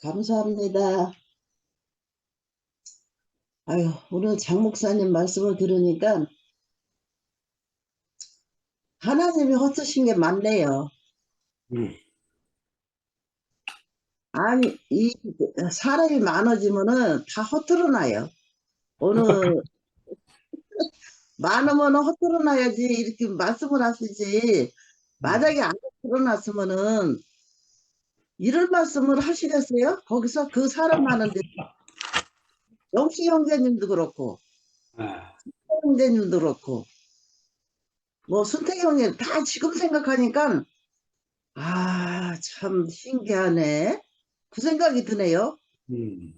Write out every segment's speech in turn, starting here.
감사합니다. 아유, 오늘 장 목사님 말씀을 들으니까 하나님이 헛쓰신 게 많네요. 음. 아니, 이 사람이 많아지면은 다 헛드러나요. 어느 많으면 헛드러나야지 이렇게 말씀을 하시지. 만약에 안 헛드러났으면은 이런 말씀을 하시겠어요? 거기서 그 사람 많은데 영식 형제님도 그렇고 아, 형제님도 그렇고 뭐 순택 형님 다 지금 생각하니까 참 신기하네. 그 생각이 드네요. 음.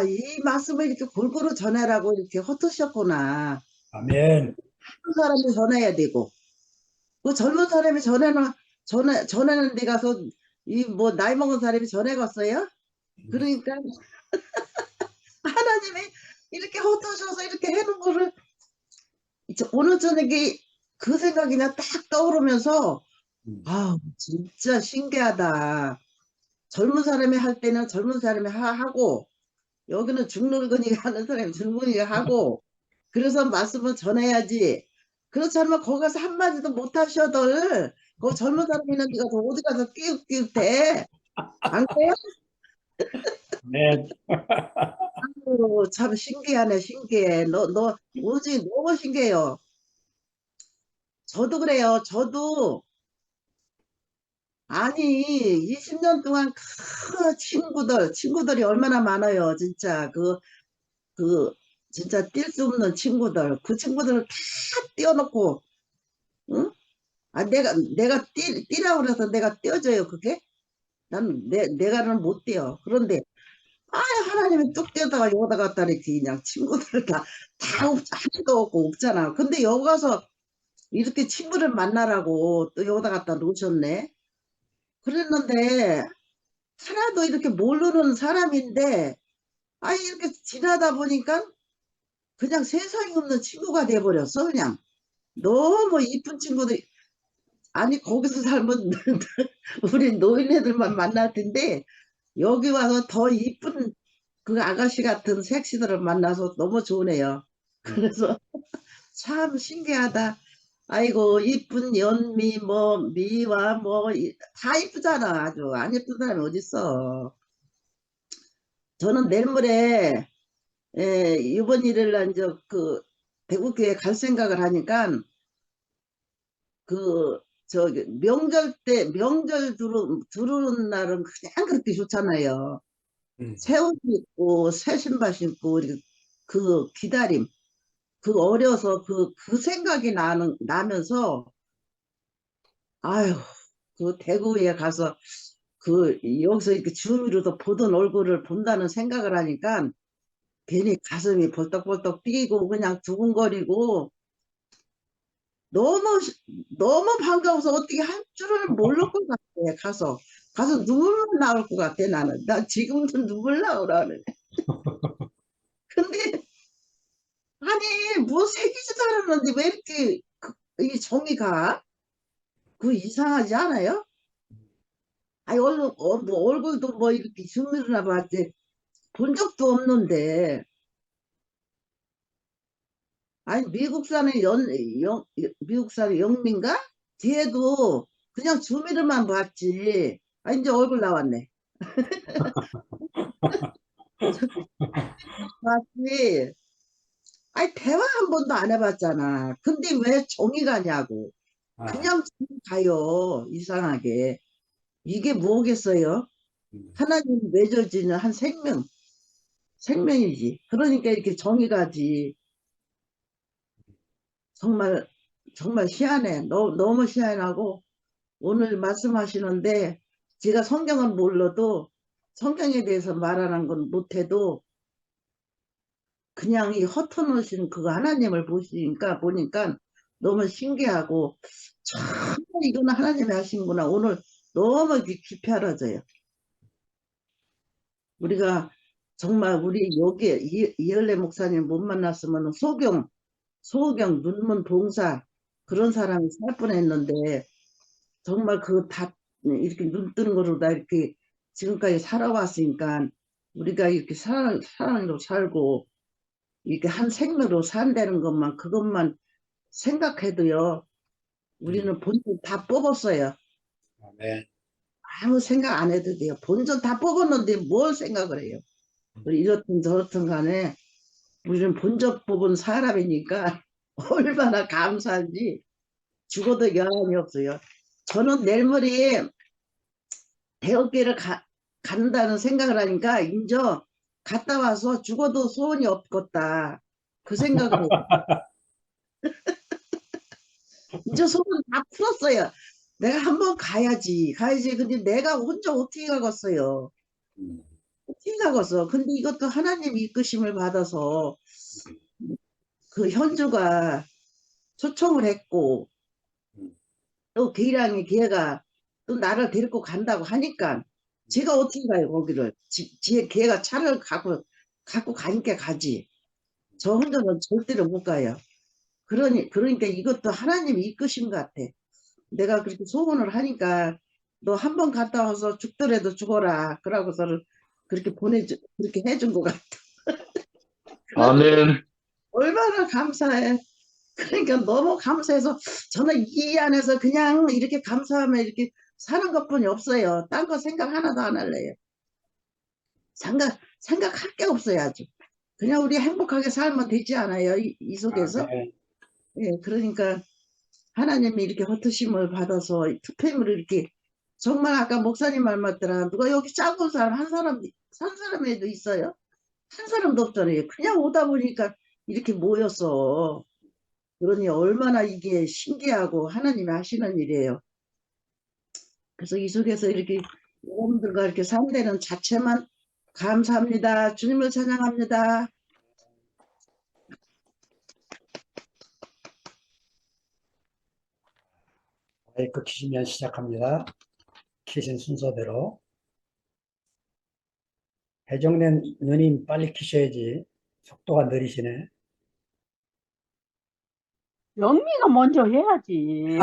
이 말씀을 이렇게 골고루 전해라고 이렇게 헛두셨구나. 아멘. 큰 사람이 전해야 되고, 그 젊은 사람이 전하는 데 가서, 뭐, 나이 먹은 사람이 전해갔어요? 그러니까, 하나님이 이렇게 헛두셔서 이렇게 해놓은 거를, 오늘 저녁에 그 생각이 나 딱 떠오르면서, 음. 진짜 신기하다. 젊은 사람이 할 때는 젊은 사람이 하고, 여기는 중늙은이가 하는 사람이 젊은이가 하고 그래서 말씀을 전해야지. 그렇지 않으면 거기 가서 한마디도 못하셔들 그 젊은 사람 있는 데가 어디 가서 끼웃끼웃해. 안 그래요? 아멘. 참 신기하네. 신기해. 너 오지 너무 신기해요. 저도 그래요. 저도 아니 20년 동안 그 친구들이 얼마나 많아요. 진짜 그 진짜 뛸 수 없는 친구들, 그 친구들을 다 띄워놓고, 응? 내가 뛰라고 그래서 내가 띄워줘요, 그게? 내가는 못 뛰어. 그런데, 하나님이 뚝 뛰어다가 여기다 갖다 이렇게 그냥 친구들 하나도 없고 없잖아. 근데 여기 가서 이렇게 친구를 만나라고 또 여기다 갖다 놓으셨네. 그랬는데, 하나도 이렇게 모르는 사람인데, 이렇게 지나다 보니까 그냥 세상에 없는 친구가 돼버렸어, 그냥. 너무 이쁜 친구들, 아니, 거기서 살면 우리 노인네들만 만날 텐데, 여기 와서 더 이쁜 그 아가씨 같은 섹시들을 만나서 너무 좋으네요. 그래서 참 신기하다. 아이고, 이쁜 연미, 뭐, 미화, 뭐, 다 이쁘잖아. 아주. 안 이쁜 사람이 어딨어. 저는 내일 모레, 이번 일요일 날 이제 대구교회 갈 생각을 하니까, 저기 명절 때 명절 두르는 날은 그냥 그렇게 좋잖아요. 음. 새 옷 입고 새 신발 신고 이렇게 그 기다림, 그 어려서 그 생각이 나면서 아유, 그 대구에 가서 여기서 이렇게 주위로도 보던 얼굴을 본다는 생각을 하니까 괜히 가슴이 벌떡벌떡 뛰고 그냥 두근거리고 너무 너무 반가워서 어떻게 할 줄을 모를 것 같아. 가서 눈물 나올 것 같아. 나는 나 지금도 눈물 나오라는. 근데 아니 뭐 새기지도 않았는데 왜 이렇게 이 정이 가? 그 이상하지 않아요? 아니 뭐 얼굴도 뭐 이렇게 주밀나 봤지 본 적도 없는데. 아니 미국 사는 영민가? 걔도 그냥 주밀만 봤지. 이제 얼굴 나왔네. 봤지. 대화 한 번도 안 해봤잖아. 근데 왜 정이 가냐고. 아, 그냥 정이 가요. 이상하게. 이게 뭐겠어요? 음. 하나님 맺어지는 한 생명이지. 그러니까 이렇게 정이 가지. 정말, 정말 희한해. 너무 희한하고, 오늘 말씀하시는데, 제가 성경은 몰라도, 성경에 대해서 말하는 건 못해도, 그냥 이 헛터놓으신 그 하나님을 보니까 너무 신기하고, 참, 이거는 하나님이 하신구나. 오늘 너무 깊이 알아져요. 우리가 정말 우리 여기 이열래 목사님 못 만났으면 소경, 눈먼 봉사 그런 사람이 살 뻔했는데 정말 그 이렇게 눈 뜨는 거로 다 이렇게 지금까지 살아왔으니까 우리가 이렇게 사랑으로 살고 이렇게 한 생으로 산다는 것만 그것만 생각해도요. 우리는 본전 다 뽑았어요. 아멘. 아무 생각 안 해도 돼요. 본전 다 뽑았는데 뭘 생각을 해요. 우리 이렇든 저렇든 간에 우리는 본전 뽑은 사람이니까 얼마나 감사한지 죽어도 여한이 없어요. 저는 내일 모레에 대학교를 간다는 생각을 하니까 인저 갔다 와서 죽어도 소원이 없겠다. 그 생각을 해요. 이제 소원 다 풀었어요. 내가 한번 가야지. 가야지. 근데 내가 혼자 어떻게 가겠어요. 음, 어떻게 가겠어. 근데 이것도 하나님 이끄심을 받아서 그 현주가 초청을 했고 음, 또 기랑이 걔가 또 나를 데리고 간다고 하니까 제가 어떻게 가요 거기를. 걔가 차를 갖고 가니까 가지. 저 혼자는 절대로 못 가요. 그러니까 이것도 하나님이 이끄신 것 같아. 내가 그렇게 소원을 하니까 너 한 번 갔다 와서 죽더라도 죽어라. 그러고서는 그렇게 해준 것 같아. 그래서 아멘. 얼마나 감사해. 그러니까 너무 감사해서 저는 이 안에서 그냥 이렇게 감사하면 이렇게 사는 것뿐이 없어요. 딴 거 생각 하나도 안 할래요. 생각할 게 없어요, 아주. 그냥 우리 행복하게 살면 되지 않아요, 이 속에서? 아멘. 예, 그러니까 하나님이 이렇게 허투심을 받아서 투표임을 이렇게 정말 아까 목사님 말 맞더라. 누가 여기 짜고 사람 산 사람에도 있어요? 한 사람도 없잖아요. 그냥 오다 보니까 이렇게 모였어. 그러니 얼마나 이게 신기하고 하나님이 하시는 일이에요. 그래서 이 속에서 이렇게 여러분들과 이렇게 산다는 자체만 감사합니다. 주님을 찬양합니다. 마이크 키시면 시작합니다. 키신 순서대로. 배정된 누님 빨리 키셔야지. 속도가 느리시네. 영미가 먼저 해야지.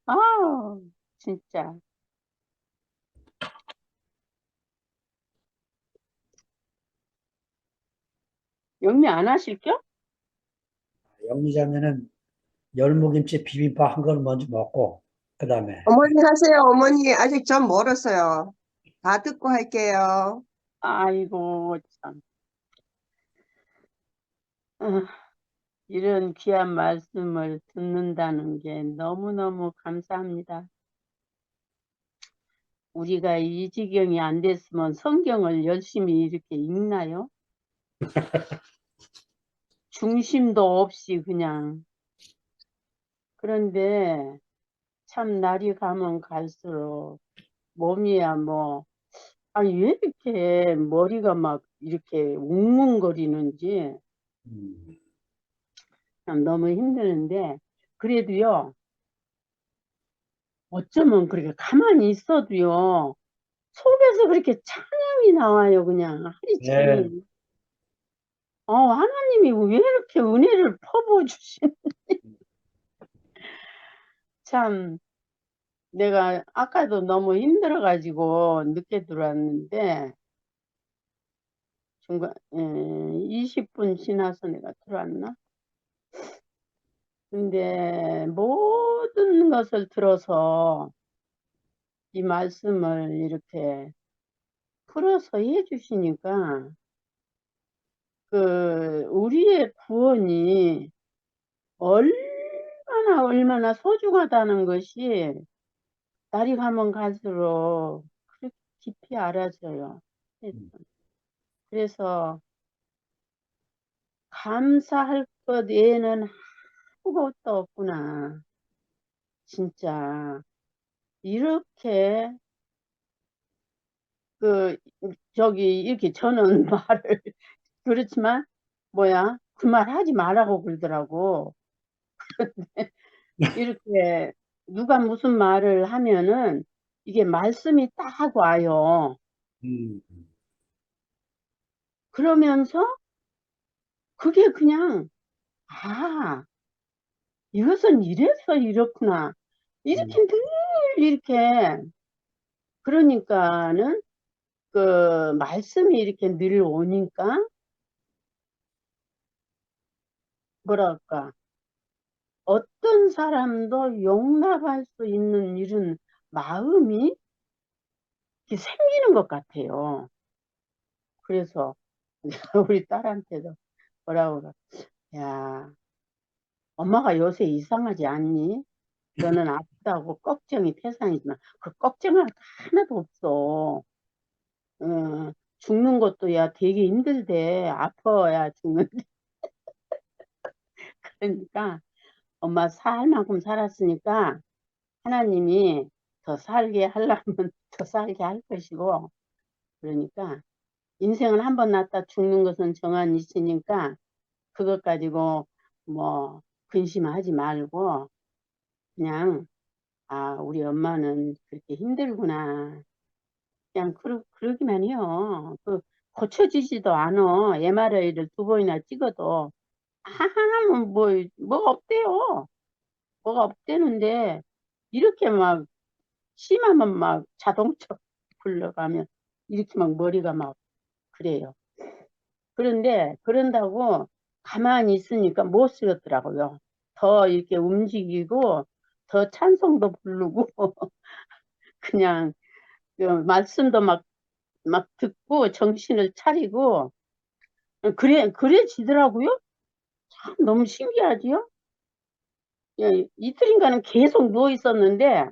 아, 진짜. 영미 안 하실겨? 영미자매는 열무김치 비빔밥 한 걸 먼저 먹고, 그 다음에. 어머니 하세요. 어머니 아직 좀 멀었어요. 다 듣고 할게요. 아이고, 참. 아, 이런 귀한 말씀을 듣는다는 게 너무너무 감사합니다. 우리가 이 지경이 안 됐으면 성경을 열심히 이렇게 읽나요? 중심도 없이 그냥. 그런데 참 날이 가면 갈수록 몸이야 뭐, 아니 왜 이렇게 머리가 막 이렇게 웅웅거리는지 음, 참 너무 힘드는데, 그래도요 어쩌면 그렇게 가만히 있어도요 속에서 그렇게 찬양이 나와요. 그냥 하리 네, 종일. 하나님이 왜 이렇게 은혜를 퍼부어주신. 참 내가 아까도 너무 힘들어 가지고 늦게 들어왔는데 중간 20분 지나서 내가 들어왔나? 근데 모든 것을 들어서 이 말씀을 이렇게 풀어서 해주시니까 우리의 구원이 얼마나 소중하다는 것이 날이 가면 갈수록 그렇게 깊이 알아져요. 그래서 감사할 것 외에는 아무것도 없구나. 진짜 이렇게 이렇게 저는 말을 그렇지만 그 말 하지 말라고 그러더라고. 이렇게 누가 무슨 말을 하면은 이게 말씀이 딱 와요. 음, 그러면서 그게 그냥 아 이것은 이래서 이렇구나. 이렇게 늘 이렇게, 그러니까는 그 말씀이 이렇게 늘 오니까 뭐랄까, 어떤 사람도 용납할 수 있는 이런 마음이 이렇게 생기는 것 같아요. 그래서 우리 딸한테도 뭐라고 그래. 야, 엄마가 요새 이상하지 않니? 너는 아프다고 걱정이 태산이지만 그 걱정할 거 하나도 없어. 죽는 것도 야 되게 힘들대. 아파야 죽는데. 그러니까 엄마 살 만큼 살았으니까 하나님이 더 살게 하려면 더 살게 할 것이고, 그러니까 인생은 한 번 났다 죽는 것은 정한 이치니까 그것 가지고 뭐 근심하지 말고 그냥 아 우리 엄마는 그렇게 힘들구나 그냥 그러기만 해요. 그 고쳐지지도 않아. MRI를 2번이나 찍어도 아무 뭐가 없대요. 뭐가 없대는데 이렇게 막 심하면 막 자동차 굴러가면 이렇게 막 머리가 막 그래요. 그런데 그런다고 가만히 있으니까 못 쓰겠더라고요. 더 이렇게 움직이고 더 찬송도 부르고 그냥 그 말씀도 막 듣고 정신을 차리고 그래지더라고요. 참 너무 신기하지요? 예, 이틀인가는 계속 누워 있었는데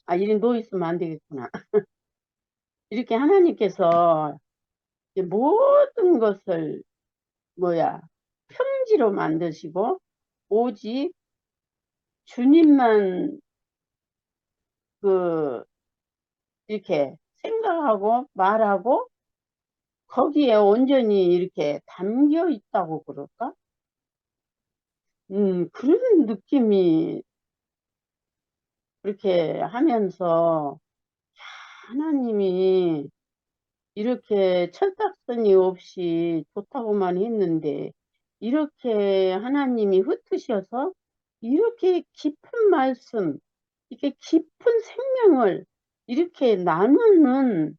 아 이리 누워 있으면 안 되겠구나. 이렇게 하나님께서 이제 모든 것을 평지로 만드시고 오직 주님만 그 이렇게 생각하고 말하고 거기에 온전히 이렇게 담겨 있다고 그럴까? 그런 느낌이 그렇게 하면서 하나님이 이렇게 철딱서니 없이 좋다고만 했는데 이렇게 하나님이 흩으셔서 이렇게 깊은 말씀, 이렇게 깊은 생명을 이렇게 나누는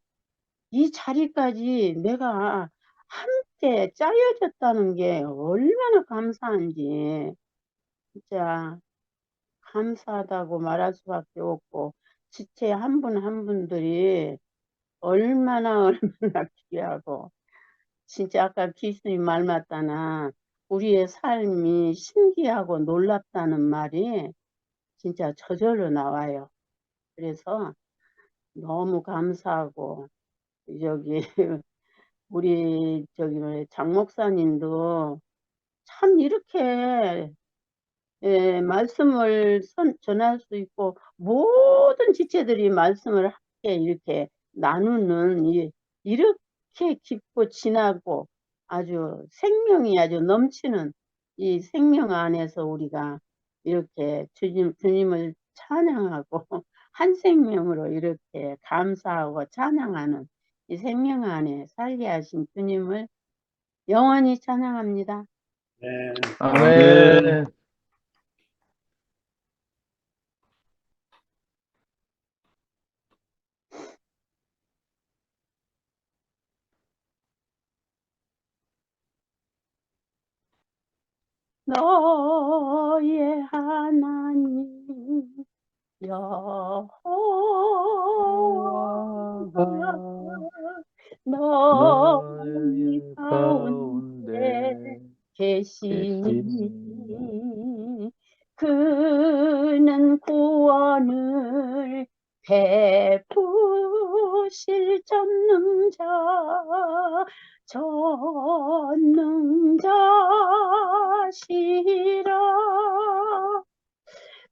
이 자리까지 내가 함께 짜여졌다는 게 얼마나 감사한지 진짜 감사하다고 말할 수밖에 없고 지체 한 분 한 분들이 얼마나 얼마나 귀하고 진짜 아까 기수님 말 맞다나 우리의 삶이 신기하고 놀랍다는 말이 진짜 저절로 나와요. 그래서 너무 감사하고 저기 우리 저기 장 목사님도 참 이렇게 말씀을 전할 수 있고 모든 지체들이 말씀을 함께 이렇게 나누는 이렇게 깊고 진하고 아주 생명이 아주 넘치는 이 생명 안에서 우리가 이렇게 주님을 찬양하고 한 생명으로 이렇게 감사하고 찬양하는 이 생명 안에 살게 하신 주님을 영원히 찬양합니다. 네. 아멘. 너의 하나님 여호와가 너희 너의 가운데 가운데 계시니 계시니 그는 구원을 베푸실 전능자시라.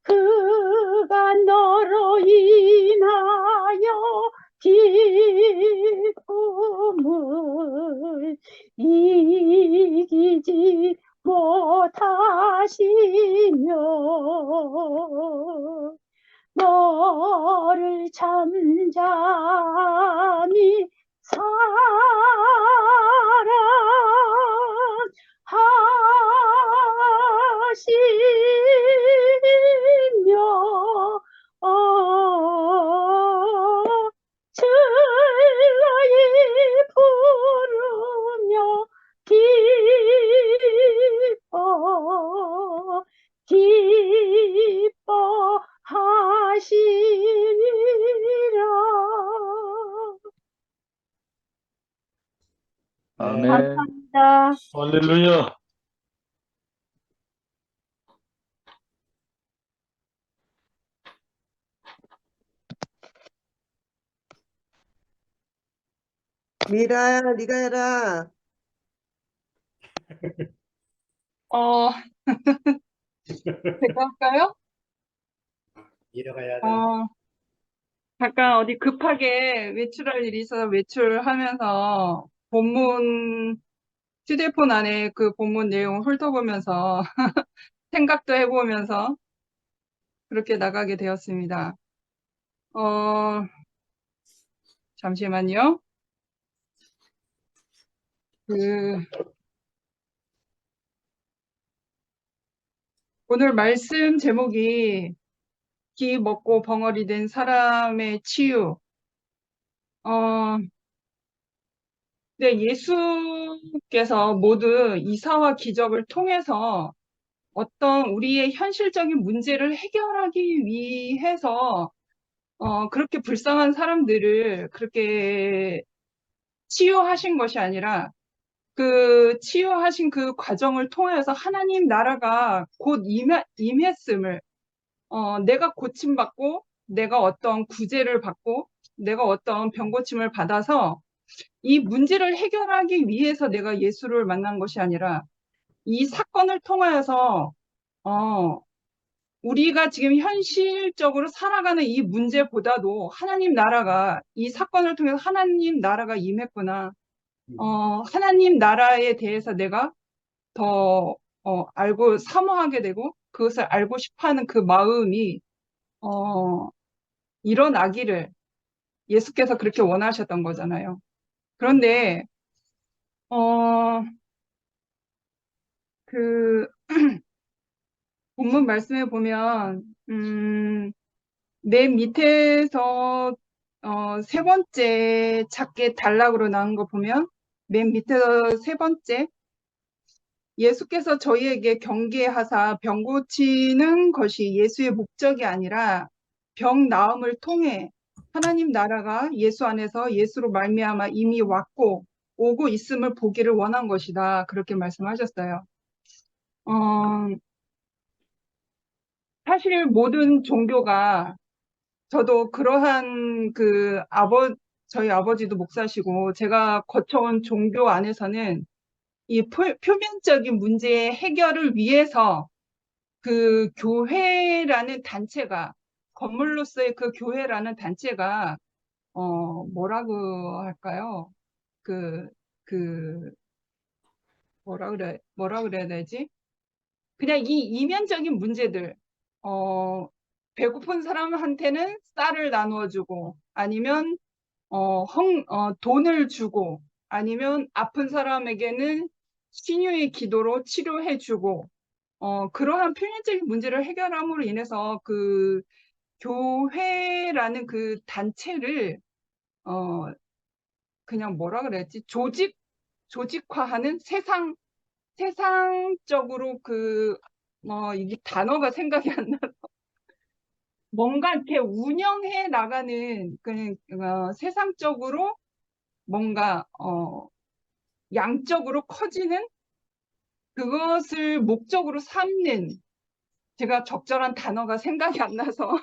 그가 너로 인하여 기쁨을 이기지 못하시며 너를 잠잠히 사랑하시니 할렐루야. 미라야, 네가 해라. 어, 제가 할까요? 이래가야 돼. 어, 잠깐 어디 급하게 외출할 일이 있어서 외출하면서 휴대폰 안에 그 본문 내용을 훑어보면서 생각도 해보면서 그렇게 나가게 되었습니다. 어, 잠시만요. 그, 오늘 말씀 제목이 기 먹고 벙어리 된 사람의 치유. 네, 예수께서 모두 이사와 기적을 통해서 어떤 우리의 현실적인 문제를 해결하기 위해서 그렇게 불쌍한 사람들을 그렇게 치유하신 것이 아니라 그 치유하신 그 과정을 통해서 하나님 나라가 곧 임했음을 내가 고침받고 내가 어떤 구제를 받고 내가 어떤 병고침을 받아서 이 문제를 해결하기 위해서 내가 예수를 만난 것이 아니라 이 사건을 통하여서 우리가 지금 현실적으로 살아가는 이 문제보다도 하나님 나라가 이 사건을 통해서 하나님 나라가 임했구나. 하나님 나라에 대해서 내가 더 알고 사모하게 되고 그것을 알고 싶어하는 그 마음이 일어나기를 예수께서 그렇게 원하셨던 거잖아요. 그런데 그 본문 말씀에 보면 맨 밑에서 세 번째 작게 단락으로 나온 거 보면 맨 밑에서 세 번째 예수께서 저희에게 경계하사 병 고치는 것이 예수의 목적이 아니라 병 나음을 통해 하나님 나라가 예수 안에서 예수로 말미암아 이미 왔고 오고 있음을 보기를 원한 것이다. 그렇게 말씀하셨어요. 사실 모든 종교가 저도 그러한 저희 아버지도 목사시고 제가 거쳐온 종교 안에서는 이 표면적인 문제의 해결을 위해서 그 교회라는 단체가 건물로서의 그 교회라는 단체가 뭐라고 할까요? 그 뭐라 그래야 되지? 그냥 이 이면적인 문제들 배고픈 사람한테는 쌀을 나누어 주고 아니면 돈을 주고 아니면 아픈 사람에게는 신유의 기도로 치료해 주고 그러한 표면적인 문제를 해결함으로 인해서 그 교회라는 그 단체를 그냥 뭐라 그랬지? 조직화하는 세상적으로 이게 단어가 생각이 안 나. 뭔가 이렇게 운영해 나가는 세상적으로 뭔가 양적으로 커지는 그것을 목적으로 삼는 제가 적절한 단어가 생각이 안 나서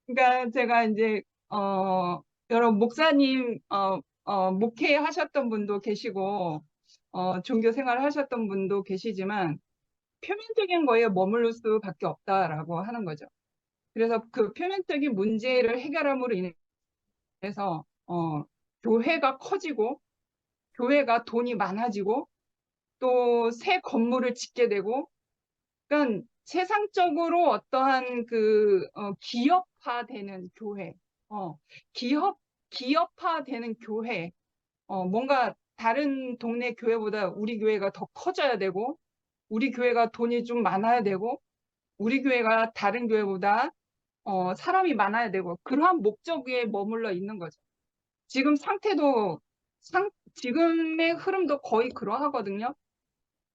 그러니까 제가 이제 여러 목사님 목회하셨던 분도 계시고 종교 생활을 하셨던 분도 계시지만 표면적인 거에 머무를 수밖에 없다라고 하는 거죠. 그래서 그 표면적인 문제를 해결함으로 인해서 교회가 커지고 교회가 돈이 많아지고 또 새 건물을 짓게 되고 그러니까 세상적으로 어떠한 기업화되는 교회, 기업화되는 교회, 뭔가 다른 동네 교회보다 우리 교회가 더 커져야 되고 우리 교회가 돈이 좀 많아야 되고 우리 교회가 다른 교회보다 사람이 많아야 되고 그러한 목적에 머물러 있는 거죠. 지금 상태도 지금의 흐름도 거의 그러하거든요.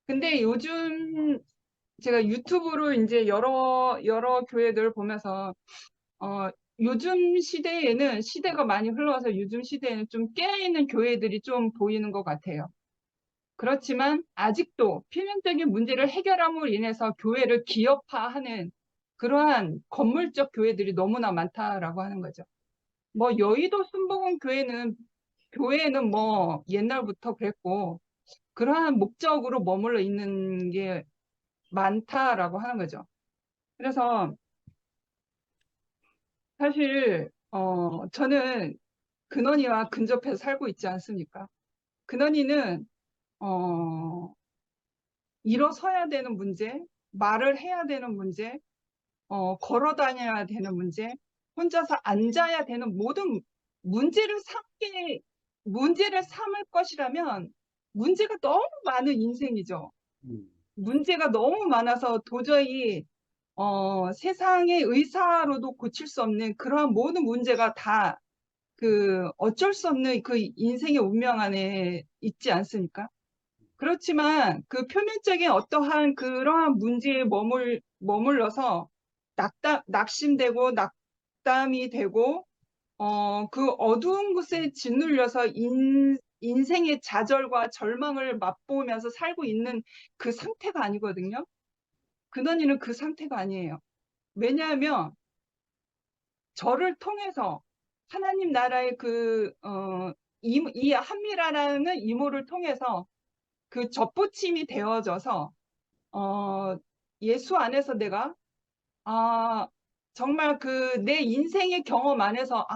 근데 요즘 제가 유튜브로 이제 여러 교회들 보면서 요즘 시대에는 시대가 많이 흘러와서 요즘 시대에는 좀 깨어있는 교회들이 좀 보이는 것 같아요. 그렇지만 아직도 필연적인 문제를 해결함으로 인해서 교회를 기업화하는 그러한 건물적 교회들이 너무나 많다라고 하는 거죠. 뭐 여의도 순복음 교회는 뭐 옛날부터 그랬고 그러한 목적으로 머물러 있는 게 많다라고 하는 거죠. 그래서 사실 저는 근원이와 근접해서 살고 있지 않습니까? 근원이는 일어서야 되는 문제, 말을 해야 되는 문제, 걸어 다녀야 되는 문제, 혼자서 앉아야 되는 모든 문제를 삼을 것이라면 문제가 너무 많은 인생이죠. 문제가 너무 많아서 도저히 세상의 의사로도 고칠 수 없는 그러한 모든 문제가 다 어쩔 수 없는 그 인생의 운명 안에 있지 않습니까? 그렇지만 그 표면적인 어떠한 그러한 문제에 머물러서 낙심되고 낙담이 되고 그 어두운 곳에 짓눌려서 인생의 좌절과 절망을 맛보면서 살고 있는 그 상태가 아니거든요. 근원이는 그 상태가 아니에요. 왜냐하면 저를 통해서 하나님 나라의 이 한미라라는 이모를 통해서 그 접붙임이 되어져서 예수 안에서 내가 정말 내 인생의 경험 안에서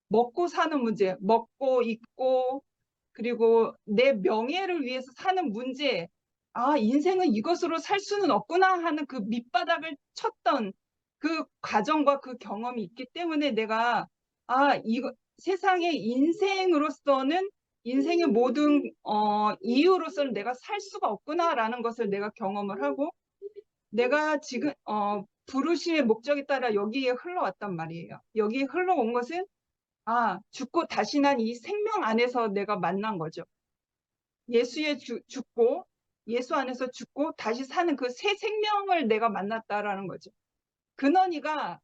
먹고 사는 문제, 먹고 입고 그리고 내 명예를 위해서 사는 문제, 인생은 이것으로 살 수는 없구나 하는 그 밑바닥을 쳤던 그 과정과 그 경험이 있기 때문에 내가 이거 세상의 인생으로서는 인생의 모든 이유로서는 내가 살 수가 없구나라는 것을 내가 경험을 하고 내가 지금 부르심의 목적에 따라 여기에 흘러왔단 말이에요. 여기에 흘러온 것은 죽고 다시 난 이 생명 안에서 내가 만난 거죠. 죽고 예수 안에서 죽고 다시 사는 그 새 생명을 내가 만났다라는 거죠. 근원이가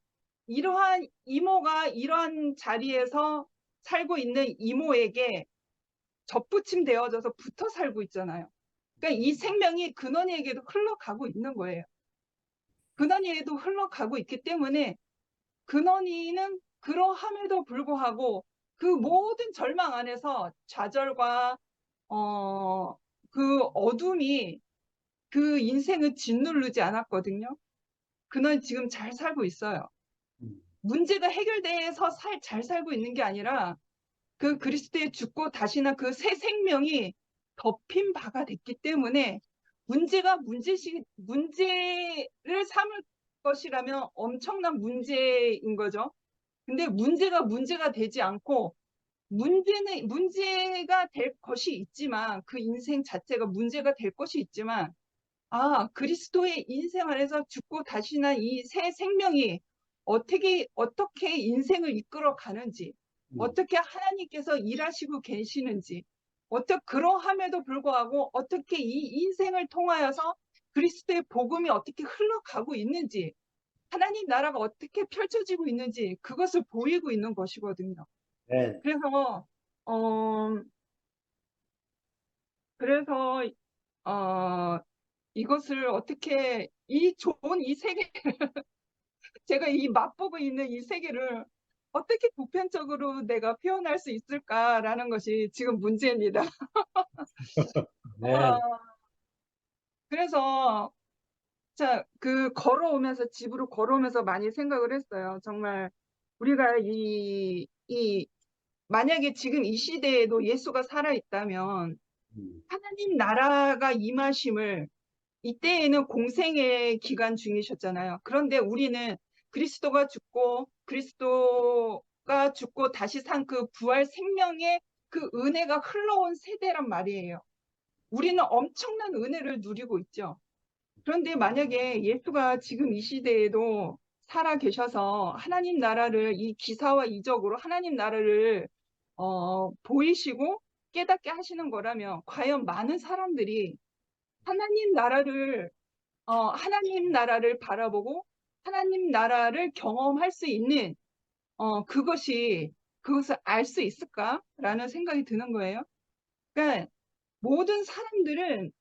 이러한 이모가 이러한 자리에서 살고 있는 이모에게 접붙임 되어져서 붙어 살고 있잖아요. 그러니까 이 생명이 근원이에게도 흘러가고 있는 거예요. 근원이에도 흘러가고 있기 때문에 근원이는 그러함에도 불구하고 그 모든 절망 안에서 좌절과 그 어둠이 그 인생을 짓누르지 않았거든요. 그는 지금 잘 살고 있어요. 문제가 해결돼서 잘 살고 있는 게 아니라 그 그리스도에 죽고 다시는 그 새 생명이 덮인 바가 됐기 때문에 문제를 삼을 것이라면 엄청난 문제인 거죠. 근데 문제가 되지 않고 문제가 될 것이 있지만 그 인생 자체가 문제가 될 것이 있지만 그리스도의 인생 안에서 죽고 다시 난 이 새 생명이 어떻게 인생을 이끌어 가는지 어떻게 하나님께서 일하시고 계시는지 그러함에도 불구하고 어떻게 이 인생을 통하여서 그리스도의 복음이 어떻게 흘러가고 있는지 하나님 나라가 어떻게 펼쳐지고 있는지 그것을 보이고 있는 것이거든요. 네. 그래서 이것을 어떻게 좋은 이 세계 제가 이 맛보고 있는 이 세계를 어떻게 보편적으로 내가 표현할 수 있을까라는 것이 지금 문제입니다. 네. 그래서 집으로 걸어오면서 많이 생각을 했어요. 정말 우리가 만약에 지금 이 시대에도 예수가 살아있다면 하나님 나라가 임하심을 이때에는 공생의 기간 중이셨잖아요. 그런데 우리는 그리스도가 죽고 다시 산 그 부활 생명의 그 은혜가 흘러온 세대란 말이에요. 우리는 엄청난 은혜를 누리고 있죠. 그런데 만약에 예수가 지금 이 시대에도 살아 계셔서 하나님 나라를 이 기사와 이적으로 하나님 나라를 보이시고 깨닫게 하시는 거라면 과연 많은 사람들이 하나님 나라를 바라보고 하나님 나라를 경험할 수 있는 그것을 알 수 있을까라는 생각이 드는 거예요. 그러니까 모든 사람들은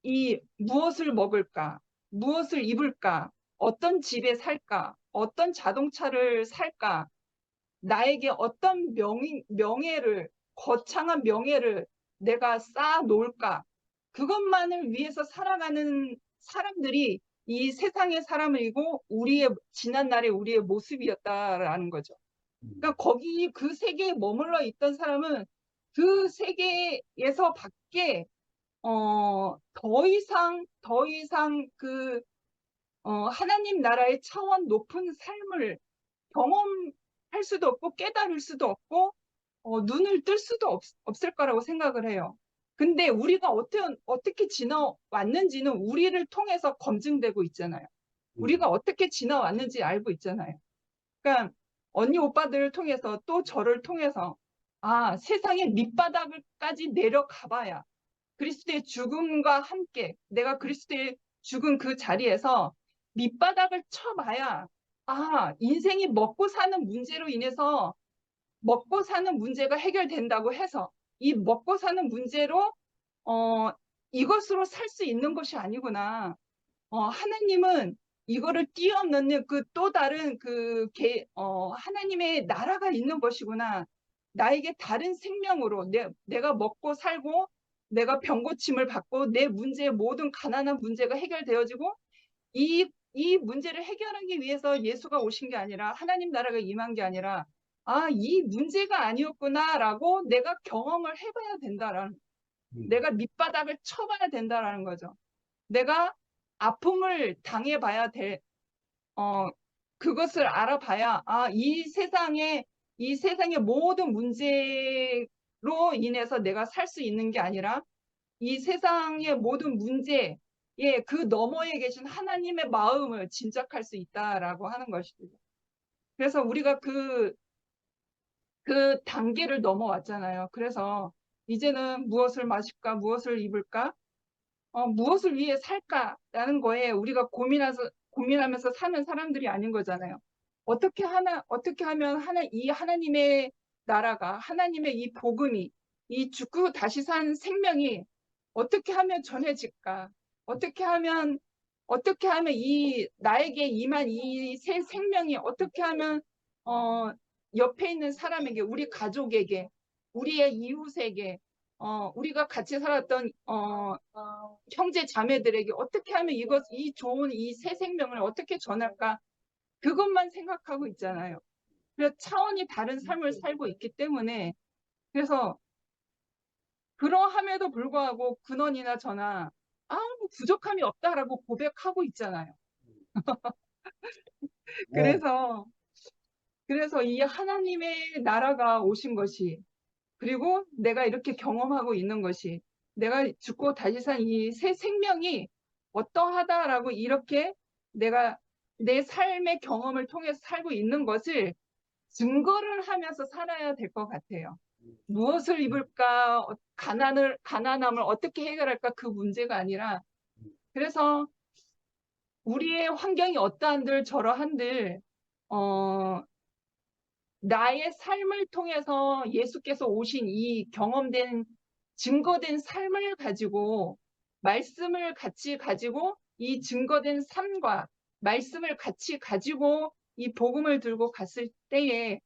이 무엇을 먹을까, 무엇을 입을까, 어떤 집에 살까, 어떤 자동차를 살까, 나에게 어떤 명예를, 거창한 명예를 내가 쌓아 놓을까, 그것만을 위해서 살아가는 사람들이 이 세상의 사람이고 지난날의 우리의 모습이었다라는 거죠. 그러니까 거기 그 세계에 머물러 있던 사람은 그 세계에서 밖에 더 이상 하나님 나라의 차원 높은 삶을 경험할 수도 없고 깨달을 수도 없고 눈을 뜰 수도 없을 거라고 생각을 해요. 근데 우리가 어떻게 지나왔는지는 우리를 통해서 검증되고 있잖아요. 우리가 어떻게 지나왔는지 알고 있잖아요. 그러니까 언니 오빠들을 통해서 또 저를 통해서 세상의 밑바닥까지 내려가봐야 그리스도의 죽음과 함께 내가 그리스도의 죽은 그 자리에서 밑바닥을 쳐봐야 인생이 먹고 사는 문제로 인해서 먹고 사는 문제가 해결된다고 해서 이 먹고 사는 문제로 이것으로 살 수 있는 것이 아니구나. 하나님은 이거를 뛰어넘는 그 또 다른 하나님의 나라가 있는 것이구나. 나에게 다른 생명으로 내가 먹고 살고 내가 병고침을 받고 내 문제의 모든 가난한 문제가 해결되어지고 이 문제를 해결하기 위해서 예수가 오신 게 아니라 하나님 나라가 임한 게 아니라 이 문제가 아니었구나라고 내가 경험을 해봐야 된다라는 내가 밑바닥을 쳐봐야 된다라는 거죠. 내가 아픔을 당해봐야 그것을 알아봐야 이 세상의 모든 문제로 인해서 내가 살 수 있는 게 아니라 이 세상의 모든 문제의 그 너머에 계신 하나님의 마음을 짐작할 수 있다라고 하는 것이죠. 그래서 우리가 그 단계를 넘어왔잖아요. 그래서 이제는 무엇을 마실까, 무엇을 입을까, 무엇을 위해 살까라는 거에 우리가 고민하면서 사는 사람들이 아닌 거잖아요. 어떻게 하면 이 하나님의 나라가, 하나님의 이 복음이, 이 죽고 다시 산 생명이 어떻게 하면 전해질까? 어떻게 하면 나에게 임한 이 새 생명이 어떻게 하면, 옆에 있는 사람에게, 우리 가족에게, 우리의 이웃에게, 우리가 같이 살았던, 형제 자매들에게 어떻게 하면 이 좋은 이 새 생명을 어떻게 전할까? 그것만 생각하고 있잖아요. 그래서 차원이 다른 삶을 살고 있기 때문에, 그래서 그러함에도 불구하고 근원이나 저나 아무 부족함이 없다라고 고백하고 있잖아요. 그래서 이 하나님의 나라가 오신 것이, 그리고 내가 이렇게 경험하고 있는 것이, 내가 죽고 다시 산 이 새 생명이 어떠하다라고 이렇게 내가 내 삶의 경험을 통해서 살고 있는 것을 증거를 하면서 살아야 될 것 같아요. 무엇을 입을까, 가난함을 어떻게 해결할까, 그 문제가 아니라, 그래서 우리의 환경이 어떠한들 저러한들 나의 삶을 통해서 예수께서 오신 이 경험된 증거된 삶을 가지고 말씀을 같이 가지고 이 증거된 삶과 말씀을 같이 가지고 이 복음을 들고 갔을 때에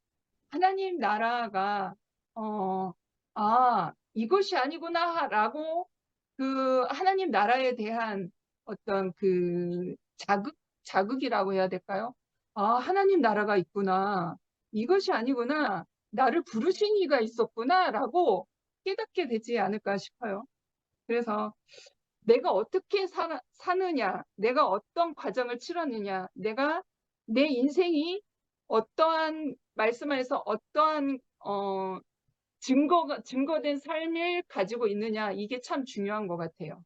하나님 나라가 이것이 아니구나라고 그 하나님 나라에 대한 어떤 그 자극이라고 해야 될까요? 하나님 나라가 있구나. 이것이 아니구나. 나를 부르신 이가 있었구나라고 깨닫게 되지 않을까 싶어요. 그래서 내가 어떻게 사느냐, 내가 어떤 과정을 치렀느냐, 내 인생이 어떠한 말씀 안에서 어떠한 증거된 삶을 가지고 있느냐, 이게 참 중요한 것 같아요.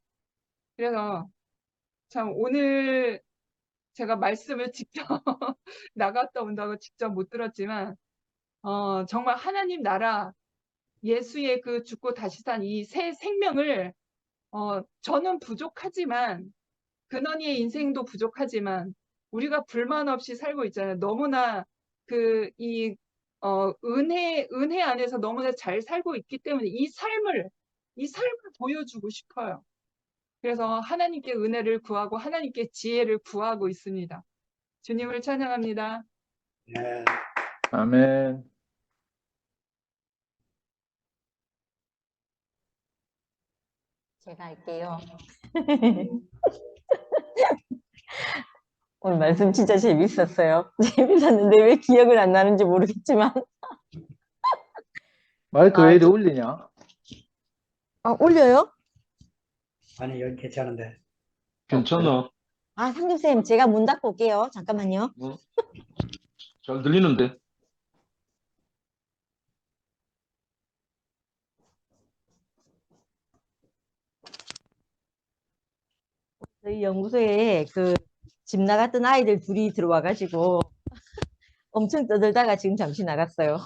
그래서 참 오늘 제가 말씀을 직접 나갔다 온다고 직접 못 들었지만 정말 하나님 나라 예수의 그 죽고 다시 산 이 새 생명을 저는 부족하지만 근원이의 인생도 부족하지만 우리가 불만 없이 살고 있잖아요. 너무나 은혜 안에서 너무나 잘 살고 있기 때문에 이 삶을 이 삶을 보여주고 싶어요. 그래서 하나님께 은혜를 구하고 하나님께 지혜를 구하고 있습니다. 주님을 찬양합니다. 네. 아멘. 제가 할게요. 오늘 말씀 진짜 재밌었어요. 재밌었는데 왜 기억을 안 나는지 모르겠지만. 마이크 왜 이리 울리냐? 올려요? 아니, 여기 괜찮은데. 괜찮아. 상김쌤, 제가 문 닫고 올게요. 잠깐만요. 잘 들리는데. 저희 연구소에 집 나갔던 아이들 둘이 들어와가지고 엄청 떠들다가 지금 잠시 나갔어요.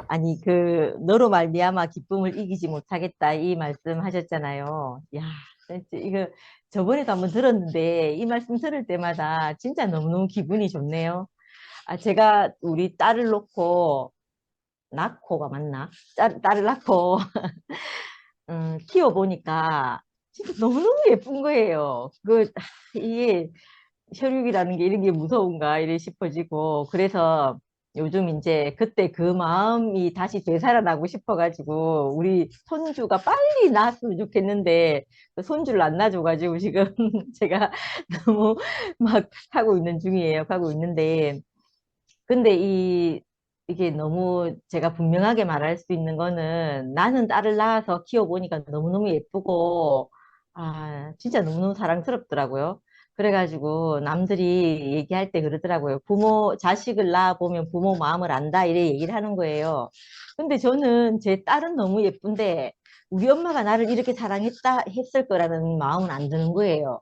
아니, 너로 말미암아 기쁨을 이기지 못하겠다 이 말씀 하셨잖아요. 야, 진짜 이거 저번에도 한번 들었는데 이 말씀 들을 때마다 진짜 너무너무 기분이 좋네요. 제가 우리 딸을 낳고가 맞나? 딸을 낳고 키워보니까 진짜 너무너무 예쁜 거예요. 이게 혈육이라는 게 이런 게 무서운가 이래 싶어지고, 그래서 요즘 이제 그때 그 마음이 다시 되살아나고 싶어가지고 우리 손주가 빨리 낳았으면 좋겠는데 그 손주를 안 낳아줘가지고 지금 제가 너무 막 가고 있는데, 근데 이게 너무 제가 분명하게 말할 수 있는 거는, 나는 딸을 낳아서 키워보니까 너무너무 예쁘고, 진짜 너무너무 사랑스럽더라고요. 그래가지고 남들이 얘기할 때 그러더라고요. 자식을 낳아보면 부모 마음을 안다, 이래 얘기를 하는 거예요. 근데 저는 제 딸은 너무 예쁜데 우리 엄마가 나를 이렇게 했을 거라는 마음은 안 드는 거예요.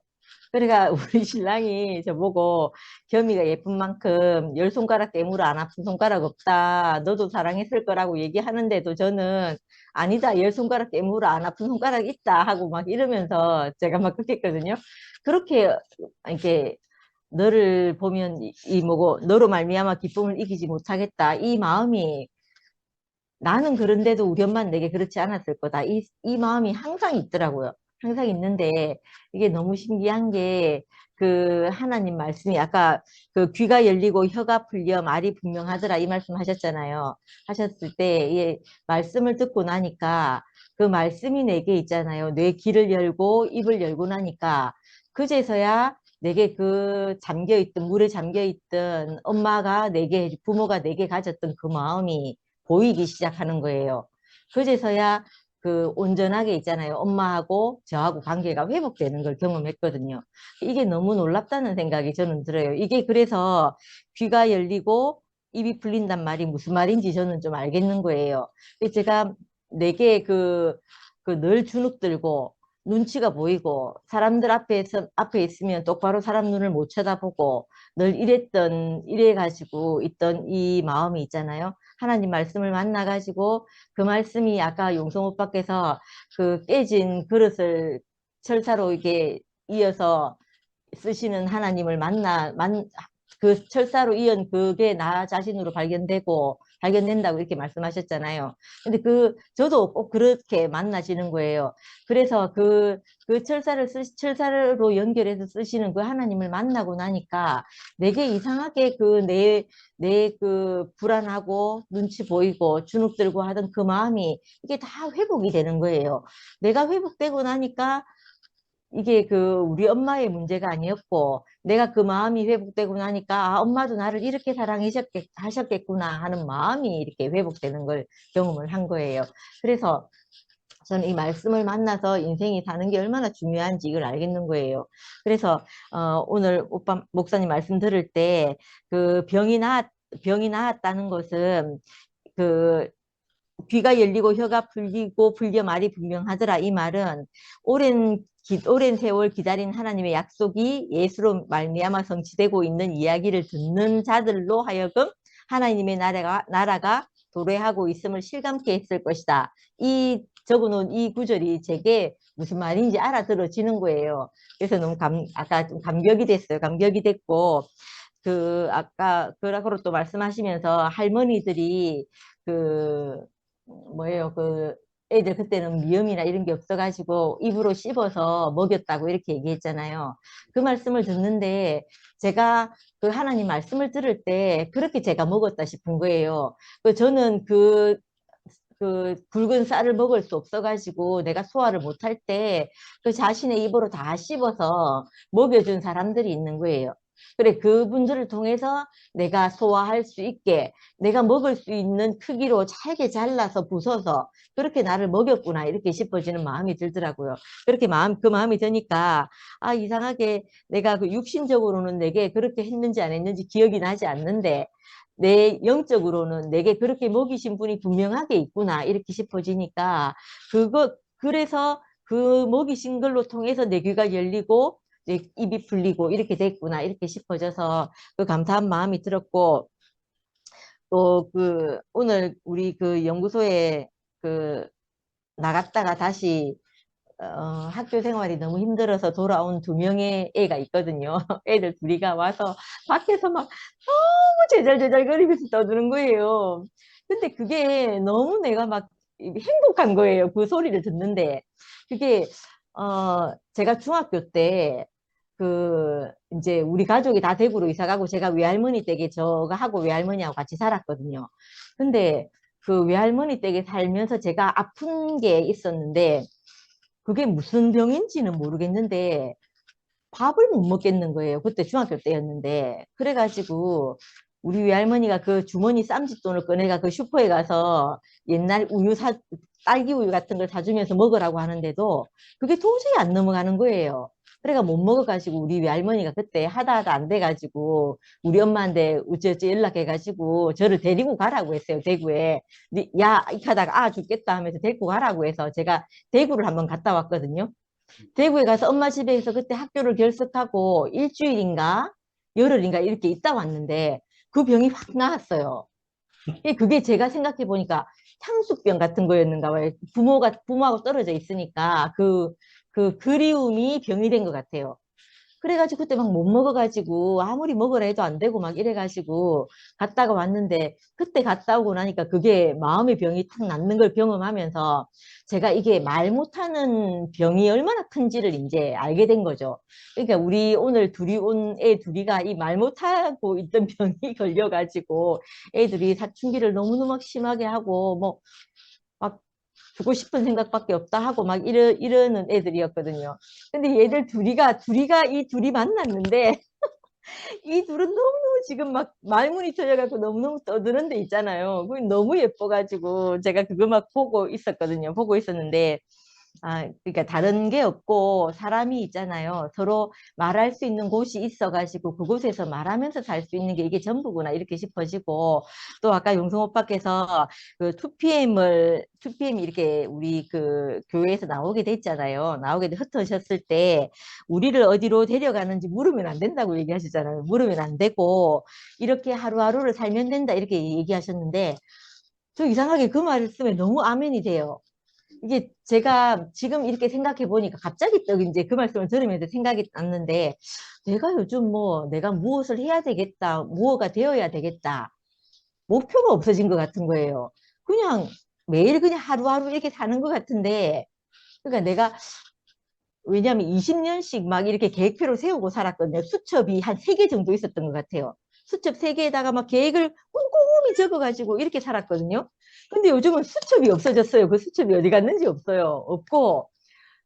그러니까 우리 신랑이 저보고 겸이가 예쁜 만큼 열 손가락 깨물어 안 아픈 손가락 없다, 너도 사랑했을 거라고 얘기하는데도 저는 아니다, 열 손가락 깨물어 안 아픈 손가락 있다 하고 막 이러면서 제가 막 그랬거든요. 그렇게 이렇게 너를 보면 너로 말미암아 기쁨을 이기지 못하겠다 이 마음이, 나는 그런데도 우리 엄마는 내게 그렇지 않았을 거다, 이 마음이 항상 있더라고요. 항상 있는데 이게 너무 신기한 게, 하나님 말씀이 아까 귀가 열리고 혀가 풀려 말이 분명하더라 이 말씀 하셨잖아요. 하셨을 때 이 말씀을 듣고 나니까 그 말씀이 내게 있잖아요. 뇌 귀를 열고 입을 열고 나니까 그제서야 내게 물에 잠겨있던 부모가 내게 가졌던 그 마음이 보이기 시작하는 거예요. 그제서야 온전하게 있잖아요. 엄마하고 저하고 관계가 회복되는 걸 경험했거든요. 이게 너무 놀랍다는 생각이 저는 들어요. 이게 그래서 귀가 열리고 입이 풀린단 말이 무슨 말인지 저는 좀 알겠는 거예요. 제가 내게 늘 주눅 들고 눈치가 보이고 사람들 앞에 있으면 똑바로 사람 눈을 못 쳐다보고 늘 이래가지고 있던 이 마음이 있잖아요. 하나님 말씀을 만나가지고 그 말씀이 아까 용성 오빠께서 깨진 그릇을 철사로 이게 이어서 쓰시는 하나님을 그 철사로 이은 그게 나 자신으로 발견된다고 이렇게 말씀하셨잖아요. 근데 저도 꼭 그렇게 만나지는 거예요. 그래서 철사로 연결해서 쓰시는 그 하나님을 만나고 나니까 내게 이상하게 불안하고 눈치 보이고 주눅 들고 하던 그 마음이 이게 다 회복이 되는 거예요. 내가 회복되고 나니까 이게 우리 엄마의 문제가 아니었고, 내가 그 마음이 회복되고 나니까 엄마도 나를 이렇게 사랑하셨겠구나 하는 마음이 이렇게 회복되는 걸 경험을 한 거예요. 그래서 저는 이 말씀을 만나서 인생이 사는 게 얼마나 중요한지 이걸 알겠는 거예요. 그래서 오늘 목사님 말씀 들을 때 병이 나았다는 것은 귀가 열리고 혀가 풀려 말이 분명하더라 이 말은 오랜 세월 기다린 하나님의 약속이 예수로 말미암아 성취되고 있는 이야기를 듣는 자들로 하여금 하나님의 나라가 도래하고 있음을 실감케 했을 것이다. 적어놓은 이 구절이 제게 무슨 말인지 알아들어지는 거예요. 그래서 너무 아까 좀 감격이 됐어요. 감격이 됐고 아까 그러고 또 말씀하시면서 할머니들이 뭐예요? 애들 그때는 미염이나 이런 게 없어가지고 입으로 씹어서 먹였다고 이렇게 얘기했잖아요. 그 말씀을 듣는데 제가 그 하나님 말씀을 들을 때 그렇게 제가 먹었다 싶은 거예요. 저는 그 굵은 쌀을 먹을 수 없어가지고 내가 소화를 못할 때 그 자신의 입으로 다 씹어서 먹여준 사람들이 있는 거예요. 그래, 그분들을 통해서 내가 소화할 수 있게 내가 먹을 수 있는 크기로 잘게 잘라서 부숴서 그렇게 나를 먹였구나 이렇게 싶어지는 마음이 들더라고요. 그렇게 그 마음이 드니까 아, 이상하게 내가 그 육신적으로는 내게 그렇게 했는지 안 했는지 기억이 나지 않는데 내 영적으로는 내게 그렇게 먹이신 분이 분명하게 있구나 이렇게 싶어지니까 그래서 그 먹이신 걸로 통해서 내 귀가 열리고 내 입이 풀리고 이렇게 됐구나 이렇게 싶어져서 그 감사한 마음이 들었고 또 오늘 우리 그 연구소에 나갔다가 다시 학교 생활이 너무 힘들어서 돌아온 2명의 애가 있거든요. 애들 둘이가 와서 밖에서 막 너무 제잘제잘거리면서 떠드는 거예요. 근데 그게 너무 내가 막 행복한 거예요. 그 소리를 듣는데. 그게, 제가 중학교 때, 이제 우리 가족이 다 대구로 이사 가고 제가 외할머니 댁에 저하고 외할머니하고 같이 살았거든요. 근데 그 외할머니 댁에 살면서 제가 아픈 게 있었는데, 그게 무슨 병인지는 모르겠는데 밥을 못 먹겠는 거예요. 그때 중학교 때였는데. 그래가지고 우리 외할머니가 그 주머니 쌈짓돈을 꺼내가 그 슈퍼에 가서 옛날 딸기 우유 같은 걸 사주면서 먹으라고 하는데도 그게 도저히 안 넘어가는 거예요. 그래가 못 먹어가지고 우리 외할머니가 그때 하다 안 돼가지고 우리 엄마한테 어찌어찌 연락해가지고 저를 데리고 가라고 했어요. 대구에. 야, 이렇게 하다가 죽겠다 하면서 데리고 가라고 해서 제가 대구를 한번 갔다 왔거든요. 대구에 가서 엄마 집에서 그때 학교를 결석하고 일주일인가 열흘인가 이렇게 있다 왔는데 그 병이 확 나았어요. 그게 제가 생각해 보니까 향수병 같은 거였는가 봐요. 부모하고 떨어져 있으니까 그 그리움이 병이 된 것 같아요. 그래가지고 그때 막 못 먹어가지고 아무리 먹으라 해도 안 되고 막 이래가지고 갔다가 왔는데 그때 갔다 오고 나니까 그게 마음의 병이 탁 낫는 걸 경험하면서 제가 이게 말 못하는 병이 얼마나 큰지를 이제 알게 된 거죠. 그러니까 우리 오늘 둘이 온 애 둘이가 이 말 못하고 있던 병이 걸려가지고 애들이 사춘기를 너무너무 심하게 하고 뭐 막 죽고 싶은 생각밖에 없다 하고 막 이러는 애들이었거든요. 근데 얘들 이 둘이 만났는데 이 둘은 너무너무 지금 막 말문이 터져갖고 너무너무 떠드는 데 있잖아요. 그게 너무 예뻐가지고 제가 그거 막 보고 있었거든요. 보고 있었는데 그러니까 다른 게 없고 사람이 있잖아요. 서로 말할 수 있는 곳이 있어가지고 그곳에서 말하면서 살 수 있는 게 이게 전부구나 이렇게 싶어지고 또 아까 용성 오빠께서 그 2PM이 이렇게 우리 그 교회에서 나오게 됐잖아요. 흩어졌을 때 우리를 어디로 데려가는지 물으면 안 된다고 얘기하시잖아요. 물으면 안 되고 이렇게 하루하루를 살면 된다 이렇게 얘기하셨는데 저 이상하게 그 말씀에 너무 아멘이 돼요. 이게 제가 지금 이렇게 생각해 보니까 갑자기 또 이제 그 말씀을 들으면서 생각이 났는데 내가 요즘 내가 무엇을 해야 되겠다, 무엇가 되어야 되겠다 목표가 없어진 것 같은 거예요. 그냥 매일 그냥 하루하루 이렇게 사는 것 같은데 그러니까 내가 왜냐하면 20년씩 막 이렇게 계획표를 세우고 살았거든요. 수첩이 한 3개 정도 있었던 것 같아요. 수첩 3개에다가 막 계획을 꼼꼼히 적어가지고 이렇게 살았거든요. 근데 요즘은 수첩이 없어졌어요. 그 수첩이 어디 갔는지 없어요. 없고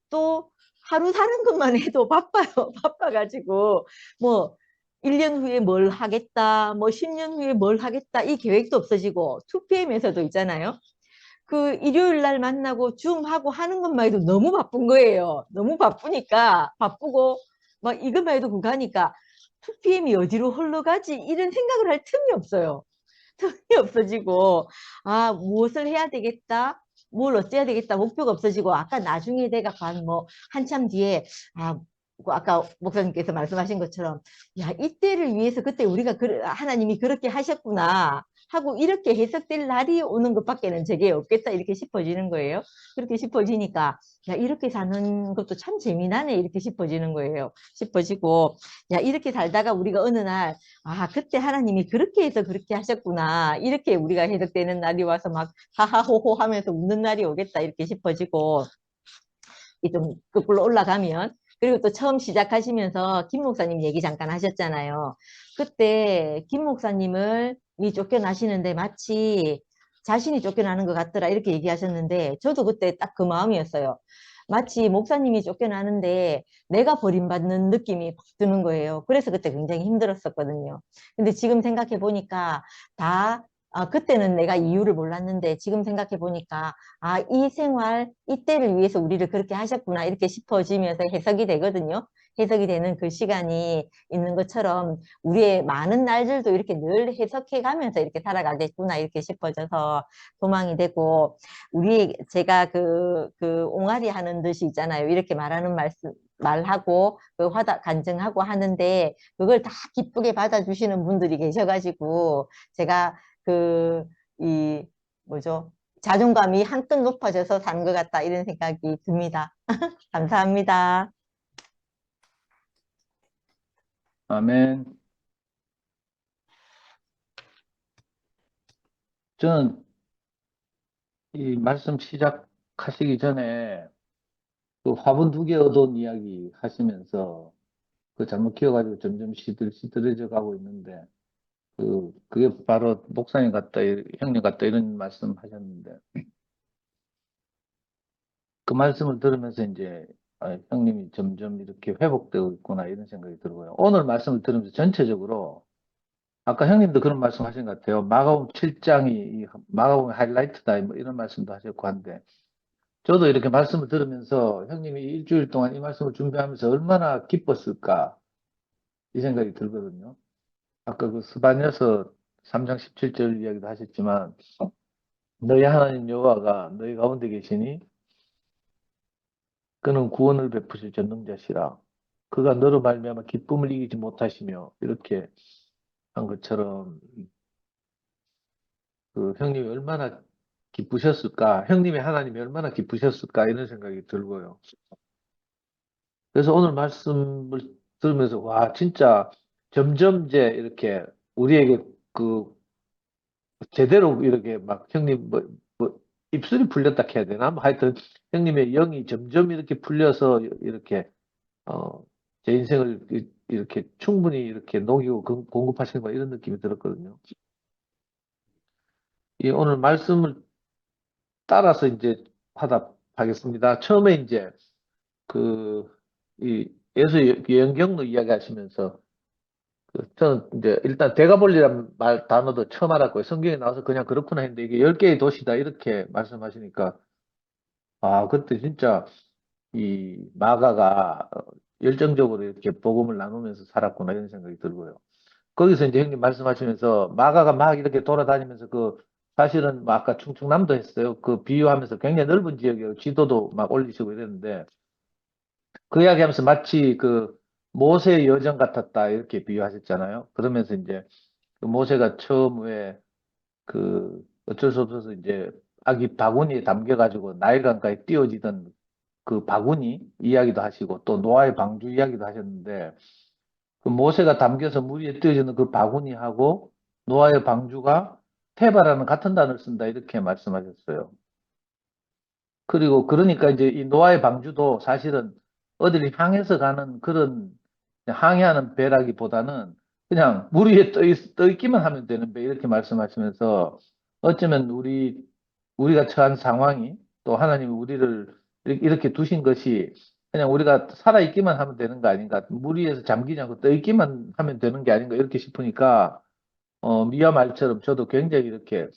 또 하루 사는 것만 해도 바빠요. 바빠가지고 뭐 1년 후에 뭘 하겠다, 뭐 10년 후에 뭘 하겠다 이 계획도 없어지고 2PM에서도 있잖아요. 그 일요일 날 만나고 줌하고 하는 것만 해도 너무 바쁜 거예요. 너무 바쁘니까 바쁘고 막 이것만 해도 그가니까 2PM이 어디로 흘러가지 이런 생각을 할 틈이 없어요. 틈이 없어지고 무엇을 해야 되겠다 뭘 어째야 되겠다 목표가 없어지고 아까 나중에 내가 한참 뒤에 아까 목사님께서 말씀하신 것처럼 야 이때를 위해서 그때 우리가 하나님이 그렇게 하셨구나 하고 이렇게 해석될 날이 오는 것밖에는 저게 없겠다 이렇게 싶어지는 거예요. 그렇게 싶어지니까 야 이렇게 사는 것도 참 재미나네 이렇게 싶어지는 거예요. 싶어지고 야 이렇게 살다가 우리가 어느 날 아 그때 하나님이 그렇게 해서 그렇게 하셨구나 이렇게 우리가 해석되는 날이 와서 막 하하호호 하면서 웃는 날이 오겠다 이렇게 싶어지고 좀 거꾸로 올라가면 그리고 또 처음 시작하시면서 김 목사님 얘기 잠깐 하셨잖아요. 그때 김 목사님을 쫓겨나시는데 마치 자신이 쫓겨나는 것 같더라 이렇게 얘기하셨는데 저도 그때 딱 그 마음이었어요. 마치 목사님이 쫓겨나는데 내가 버림받는 느낌이 팍 드는 거예요. 그래서 그때 굉장히 힘들었었거든요. 근데 지금 생각해 보니까 그때는 내가 이유를 몰랐는데 지금 생각해 보니까 이 생활, 이때를 위해서 우리를 그렇게 하셨구나 이렇게 싶어지면서 해석이 되거든요. 해석이 되는 그 시간이 있는 것처럼 우리의 많은 날들도 이렇게 늘 해석해 가면서 이렇게 살아가겠구나 이렇게 싶어져서 소망이 되고 제가 그 옹알이 하는 듯이 있잖아요. 이렇게 말하는 말하고 간증하고 하는데 그걸 다 기쁘게 받아주시는 분들이 계셔가지고 제가 뭐죠? 자존감이 한껏 높아져서 사는 것 같다 이런 생각이 듭니다. 감사합니다. 아멘. 저는 이 말씀 시작하시기 전에 그 화분 2개 얻어온 이야기 하시면서 그 잘못 키워가지고 점점 시들해져 가고 있는데 그게 바로 목사님 같다, 형님 같다 이런 말씀 하셨는데 그 말씀을 들으면서 이제 형님이 점점 이렇게 회복되고 있구나 이런 생각이 들고요. 오늘 말씀을 들으면서 전체적으로 아까 형님도 그런 말씀 하신 것 같아요. 마가복음 7장이 마가복음 하이라이트다 뭐 이런 말씀도 하셨고 한데 저도 이렇게 말씀을 들으면서 형님이 일주일 동안 이 말씀을 준비하면서 얼마나 기뻤을까 이 생각이 들거든요. 아까 그 스바냐서 3장 17절 이야기도 하셨지만 너희 하나님 여호와가 너희 가운데 계시니 그는 구원을 베푸실 전능자시라. 그가 너로 말미암아 기쁨을 이기지 못하시며 이렇게 한 것처럼 그 형님이 얼마나 기쁘셨을까, 형님의 하나님이 얼마나 기쁘셨을까 이런 생각이 들고요. 그래서 오늘 말씀을 들으면서 와 진짜 점점 이제 이렇게 우리에게 그 제대로 이렇게 막 형님 입술이 풀렸다 해야 되나? 뭐 하여튼 형님의 영이 점점 이렇게 풀려서 이렇게 제 인생을 이렇게 충분히 이렇게 녹이고 공급하시는 거 이런 느낌이 들었거든요. 이 오늘 말씀을 따라서 이제 하겠습니다. 처음에 이제 이 예수 영경로 이야기 하시면서 저는 이제 일단 데가볼리라는 단어도 처음 알았고요. 성경에 나와서 그냥 그렇구나 했는데 이게 10개의 도시다 이렇게 말씀하시니까 그때 진짜 이 마가가 열정적으로 이렇게 복음을 나누면서 살았구나 이런 생각이 들고요. 거기서 이제 형님 말씀하시면서 마가가 막 이렇게 돌아다니면서 사실은 뭐 아까 충청남도 했어요. 그 비유하면서 굉장히 넓은 지역이에요. 지도도 막 올리시고 이랬는데 그 이야기하면서 마치 모세의 여정 같았다 이렇게 비유하셨잖아요. 그러면서 이제 모세가 처음 어쩔 수 없어서 이제 아기 바구니에 담겨가지고 나일강가에 띄워지던 그 바구니 이야기도 하시고 또 노아의 방주 이야기도 하셨는데 그 모세가 담겨서 물 위에 띄워지는 그 바구니하고 노아의 방주가 테바라는 같은 단어를 쓴다 이렇게 말씀하셨어요. 그리고 그러니까 이제 이 노아의 방주도 사실은 어디를 향해서 가는 그런 항해하는 배라기보다는 그냥 물 위에 떠 있기만 하면 되는 배 이렇게 말씀하시면서 어쩌면 우리가 처한 상황이 또 하나님이 우리를 이렇게 두신 것이 그냥 우리가 살아있기만 하면 되는 거 아닌가, 물 위에서 잠기지 않고 떠 있기만 하면 되는 게 아닌가 이렇게 싶으니까 미아 말처럼 저도 굉장히 이렇게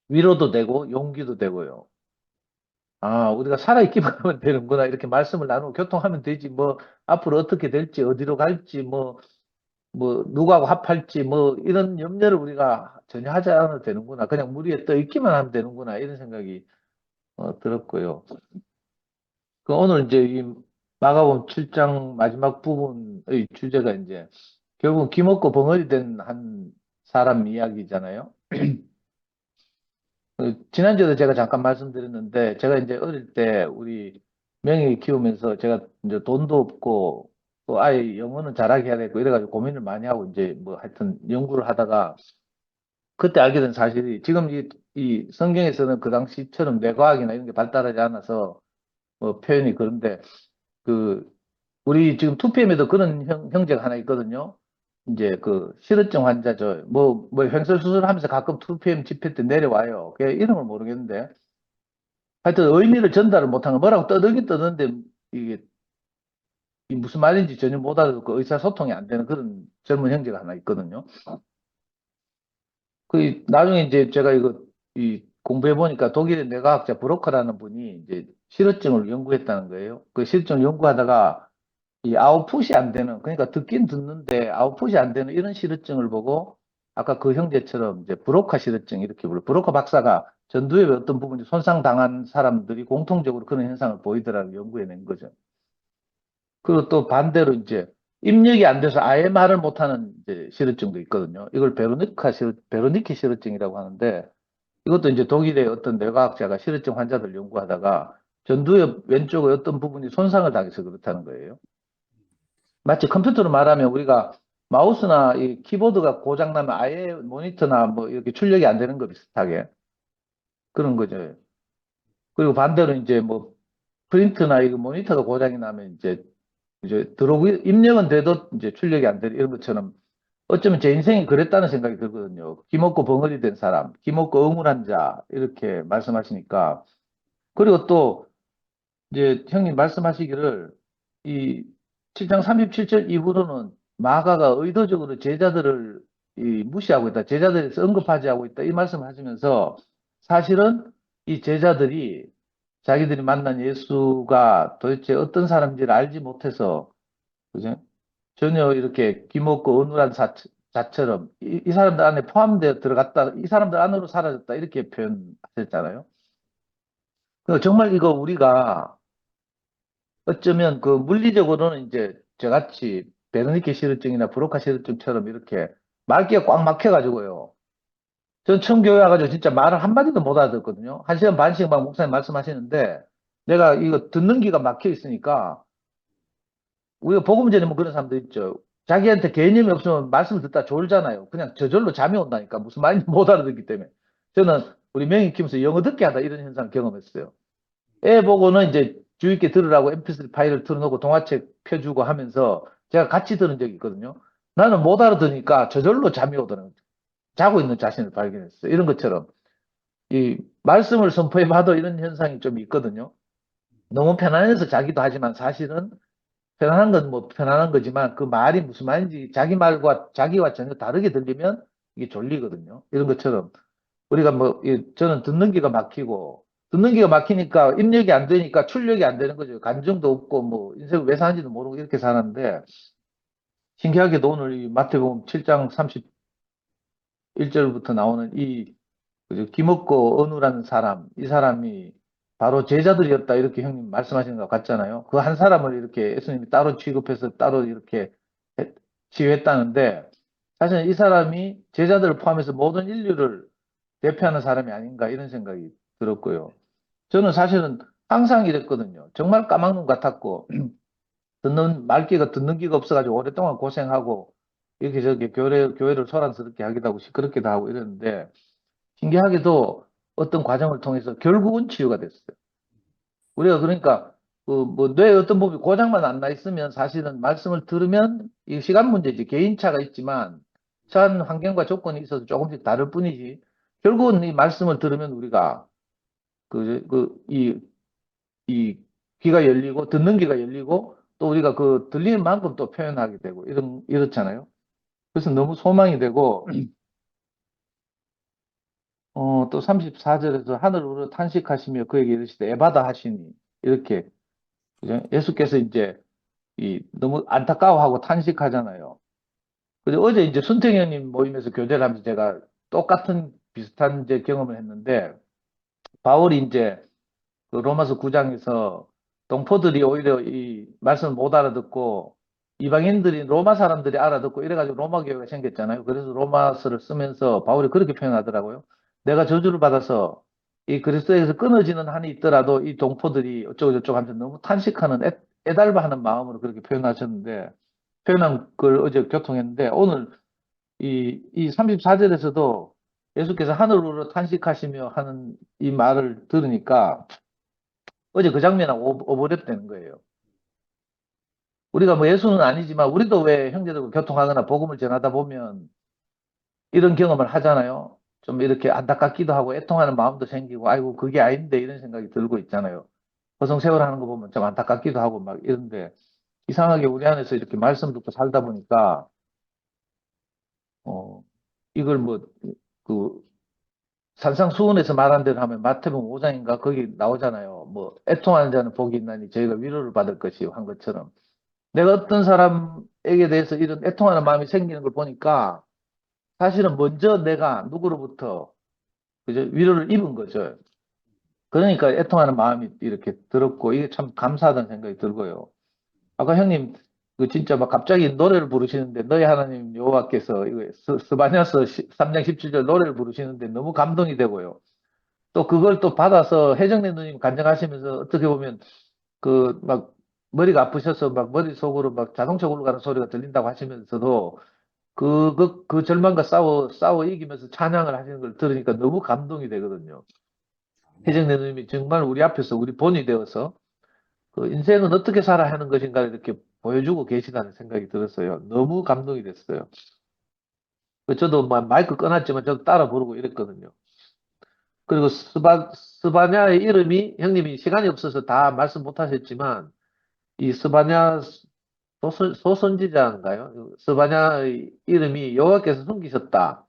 위로도 되고 용기도 되고요. 우리가 살아있기만 하면 되는구나. 이렇게 말씀을 나누고 교통하면 되지. 뭐, 앞으로 어떻게 될지, 어디로 갈지, 누구하고 합할지, 이런 염려를 우리가 전혀 하지 않아도 되는구나. 그냥 물 위에 떠 있기만 하면 되는구나. 이런 생각이 들었고요. 오늘 이제 이 마가복음 7장 마지막 부분의 주제가 이제 결국 기먹고 벙어리 된 한 사람 이야기잖아요. 지난주에도 제가 잠깐 말씀드렸는데, 제가 이제 어릴 때 우리 명희 키우면서 제가 이제 돈도 없고, 또 아이 영어는 잘하게 해야 되고, 이래가지고 고민을 많이 하고, 이제 뭐 하여튼 연구를 하다가, 그때 알게 된 사실이, 지금 이 성경에서는 그 당시처럼 뇌과학이나 이런 게 발달하지 않아서, 뭐 표현이 그런데, 그, 우리 지금 2PM에도 그런 형제가 하나 있거든요. 이제 그 실어증 환자죠. 뭐 횡설수설 하면서 가끔 2PM 집회 때 내려와요. 걔 이름을 모르겠는데. 하여튼 의미를 전달을 못한 거 뭐라고 떠들긴 떠드는데 이게 무슨 말인지 전혀 못 알아듣고 의사소통이 안 되는 그런 젊은 형제가 하나 있거든요. 그 나중에 이제 제가 이거 공부해 보니까 독일의 뇌과학자 브로커라는 분이 이제 실어증을 연구했다는 거예요. 그 실어증을 연구하다가 이 아웃풋이 안 되는, 그러니까 듣긴 듣는데 아웃풋이 안 되는 이런 실어증을 보고 아까 그 형제처럼 이제 브로카 실어증 이렇게 불러. 브로카 박사가 전두엽의 어떤 부분이 손상당한 사람들이 공통적으로 그런 현상을 보이더라고 연구해낸 거죠. 그리고 또 반대로 이제 입력이 안 돼서 아예 말을 못하는 이제 실어증도 있거든요. 이걸 베로니키 실어증이라고 하는데 이것도 이제 독일의 어떤 뇌과학자가 실어증 환자들 연구하다가 전두엽 왼쪽의 어떤 부분이 손상을 당해서 그렇다는 거예요. 마치 컴퓨터로 말하면 우리가 마우스나 이 키보드가 고장나면 아예 모니터나 뭐 이렇게 출력이 안 되는 거 비슷하게 그런 거죠. 그리고 반대로 이제 뭐 프린트나 이거 모니터가 고장이 나면 이제 들어오고 입력은 돼도 이제 출력이 안 되는 이런 것처럼 어쩌면 제 인생이 그랬다는 생각이 들거든요. 기먹고 벙어리 된 사람, 기먹고 억울한 자 이렇게 말씀하시니까 그리고 또 이제 형님 말씀하시기를 이 7장 37절 이후로는 마가가 의도적으로 제자들을 무시하고 있다. 제자들에 언급하지 않고 있다. 이 말씀을 하시면서 사실은 이 제자들이 자기들이 만난 예수가 도대체 어떤 사람인지를 알지 못해서 그죠? 전혀 이렇게 기먹고 어눌한 자처럼 이 사람들 안에 포함되어 들어갔다. 이 사람들 안으로 사라졌다. 이렇게 표현하셨잖아요. 정말 이거 우리가 어쩌면 그 물리적으로는 이제 저같이 베르니케 실어증이나 브로카 실어증처럼 이렇게 말귀가 꽉 막혀가지고요. 전 처음 교회 와가지고 진짜 말을 한마디도 못 알아듣거든요. 1시간 반씩 막 목사님 말씀하시는데 내가 이거 듣는 귀가 막혀 있으니까 우리가 복음 전이면 그런 사람들 있죠. 자기한테 개념이 없으면 말씀을 듣다 졸잖아요. 그냥 저절로 잠이 온다니까. 무슨 말인지 못 알아듣기 때문에. 저는 우리 명희 키우면서 영어 듣게 하다 이런 현상 경험했어요. 애 보고는 이제 주의 있게 들으라고 MP3 파일을 틀어놓고 동화책 펴주고 하면서 제가 같이 들은 적이 있거든요. 나는 못 알아들으니까 저절로 잠이 오더라고요. 자고 있는 자신을 발견했어요. 이런 것처럼 이 말씀을 선포해봐도 이런 현상이 좀 있거든요. 너무 편안해서 자기도 하지만 사실은 편안한 건 뭐 편안한 거지만 그 말이 무슨 말인지 자기 말과 자기와 전혀 다르게 들리면 이게 졸리거든요. 이런 것처럼 우리가 뭐 저는 듣는 귀가 막히고 듣는 귀가 막히니까 입력이 안 되니까 출력이 안 되는 거죠. 감정도 없고 뭐 인생을 왜 사는지도 모르고 이렇게 사는데 신기하게도 오늘 이 마태복음 7장 31절부터 나오는 이 그죠? 기먹고 어눌한 사람, 이 사람이 바로 제자들이었다 이렇게 형님 말씀하시는 것 같잖아요. 그 한 사람을 이렇게 예수님이 따로 취급해서 따로 이렇게 치유했다는데 사실 이 사람이 제자들을 포함해서 모든 인류를 대표하는 사람이 아닌가 이런 생각이 들었고요. 저는 사실은 항상 이랬거든요. 정말 까막눈 같았고 말귀가 듣는 귀가 없어가지고 오랫동안 고생하고 이렇게 저렇게 교회를 소란스럽게 하기도 하고 시끄럽기도 하고 이랬는데 신기하게도 어떤 과정을 통해서 결국은 치유가 됐어요. 우리가 그러니까 뭐 뇌에 어떤 부분이 고장만 안 나 있으면 사실은 말씀을 들으면 이 시간 문제지 개인차가 있지만 처한 환경과 조건이 있어서 조금씩 다를 뿐이지 결국은 이 말씀을 들으면 우리가 이 귀가 열리고 듣는 귀가 열리고 또 우리가 그 들리는 만큼 또 표현하게 되고 이렇잖아요. 그래서 너무 소망이 되고 또 34절에서 하늘 우러 탄식하시며 그에게 이르시되 에바다 하시니 이렇게 그죠? 예수께서 이제 너무 안타까워하고 탄식하잖아요. 그래서 어제 이제 순택현님 모임에서 교제를 하면서 제가 똑같은 비슷한 이제 경험을 했는데 바울이 이제 그 로마서 9장에서 동포들이 오히려 이 말씀을 못 알아듣고 이방인들이 로마 사람들이 알아듣고 이래가지고 로마 교회가 생겼잖아요. 그래서 로마서를 쓰면서 바울이 그렇게 표현하더라고요. 내가 저주를 받아서 이 그리스도에서 끊어지는 한이 있더라도 이 동포들이 어쩌고저쩌고 하면서 너무 탄식하는 애달바하는 마음으로 그렇게 표현하셨는데, 표현한 걸 어제 교통했는데, 오늘 이 34절에서도 예수께서 하늘으로 탄식하시며 하는 이 말을 들으니까 어제 그 장면하고 오버랩되는 거예요. 우리가 뭐 예수는 아니지만 우리도 왜 형제들과 교통하거나 복음을 전하다 보면 이런 경험을 하잖아요. 좀 이렇게 안타깝기도 하고 애통하는 마음도 생기고 아이고 그게 아닌데 이런 생각이 들고 있잖아요. 허송세월 하는 거 보면 좀 안타깝기도 하고 막 이런데 이상하게 우리 안에서 이렇게 말씀 듣고 살다 보니까 이걸 그 산상수훈에서 말한 대로 하면 마태복음 5장인가 거기 나오잖아요. 뭐 애통하는 자는 복이 있나니 저희가 위로를 받을 것이요 한 것처럼 내가 어떤 사람에게 대해서 이런 애통하는 마음이 생기는 걸 보니까 사실은 먼저 내가 누구로부터 그죠? 위로를 입은 거죠. 그러니까 애통하는 마음이 이렇게 들었고 이게 참 감사하다는 생각이 들고요. 아까 형님 그 진짜 막 갑자기 노래를 부르시는데 너희 하나님 여호와께서 이거 스바냐서 3장 17절 노래를 부르시는데 너무 감동이 되고요. 또 그걸 또 받아서 해정래 누님 간증하시면서 어떻게 보면 그 막 머리가 아프셔서 막 머릿속으로 막 자동차 굴러가는 소리가 들린다고 하시면서도 그 절망과 싸워 이기면서 찬양을 하시는 걸 들으니까 너무 감동이 되거든요. 해정래 누님이 정말 우리 앞에서 우리 본이 되어서 그 인생은 어떻게 살아야 하는 것인가를 이렇게 보여주고 계시다는 생각이 들었어요. 너무 감동이 됐어요. 저도 마이크 꺼놨지만 저도 따라 부르고 이랬거든요. 그리고 스바냐의 이름이 형님이 시간이 없어서 다 말씀 못 하셨지만 이 스바냐 소선지자인가요? 스바냐의 이름이 여호와께서 숨기셨다.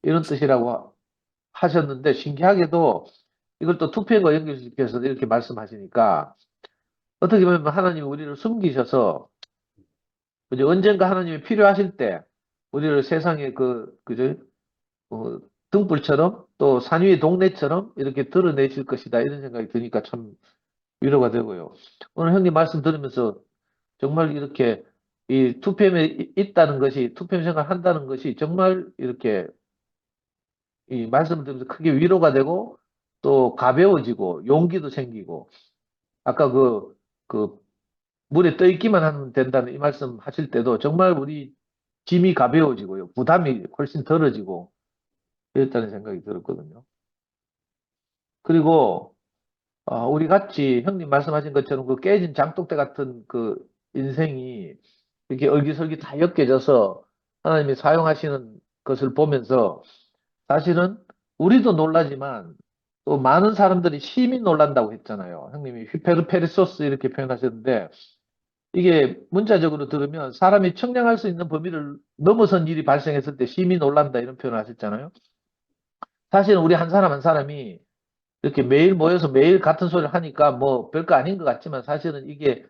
이런 뜻이라고 하셨는데 신기하게도 이걸 또 투표과 연결시켜서 이렇게 말씀하시니까 어떻게 보면 하나님이 우리를 숨기셔서 이제 언젠가 하나님이 필요하실 때 우리를 세상의 그죠? 등불처럼 또 산 위의 동네처럼 이렇게 드러내실 것이다. 이런 생각이 드니까 참 위로가 되고요. 오늘 형님 말씀 들으면서 정말 이렇게 이 2PM에 있다는 것이, 2PM 생활 한다는 것이 정말 이렇게 이 말씀을 들으면서 크게 위로가 되고 또 가벼워지고 용기도 생기고 아까 그 물에 떠 있기만 하면 된다는 이 말씀 하실 때도 정말 우리 짐이 가벼워지고요. 부담이 훨씬 덜어지고 그랬다는 생각이 들었거든요. 그리고 우리 같이 형님 말씀하신 것처럼 그 깨진 장독대 같은 그 인생이 이렇게 얼기설기 다 엮여져서 하나님이 사용하시는 것을 보면서 사실은 우리도 놀라지만 또 많은 사람들이 심히 놀란다고 했잖아요. 형님이 휘페르페리소스 이렇게 표현하셨는데 이게 문자적으로 들으면 사람이 청량할 수 있는 범위를 넘어선 일이 발생했을 때 심히 놀란다 이런 표현을 하셨잖아요. 사실은 우리 한 사람 한 사람이 이렇게 매일 모여서 매일 같은 소리를 하니까 뭐 별거 아닌 것 같지만 사실은 이게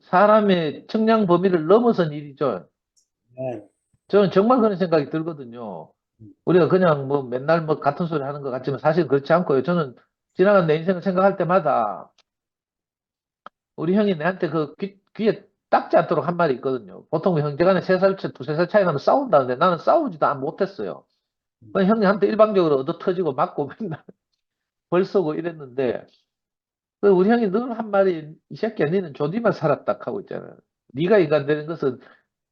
사람의 청량 범위를 넘어선 일이죠. 네. 저는 정말 그런 생각이 들거든요. 우리가 그냥 뭐 맨날 뭐 같은 소리 하는 것 같지만 사실 그렇지 않고요. 저는 지나간 내 인생을 생각할 때마다 우리 형이 내한테 그 귀에 닦지 않도록 한 말이 있거든요. 보통 형제간에 3살, 2~3살 차이 나면 싸운다는데 나는 싸우지도 못했어요. 그냥 형님한테 일방적으로 얻어 터지고 맞고 맨날 벌 쏘고 이랬는데 우리 형이 늘 한 말이 이 새끼야 너는 조디만 살았다 하고 있잖아요. 네가 인간 되는 것은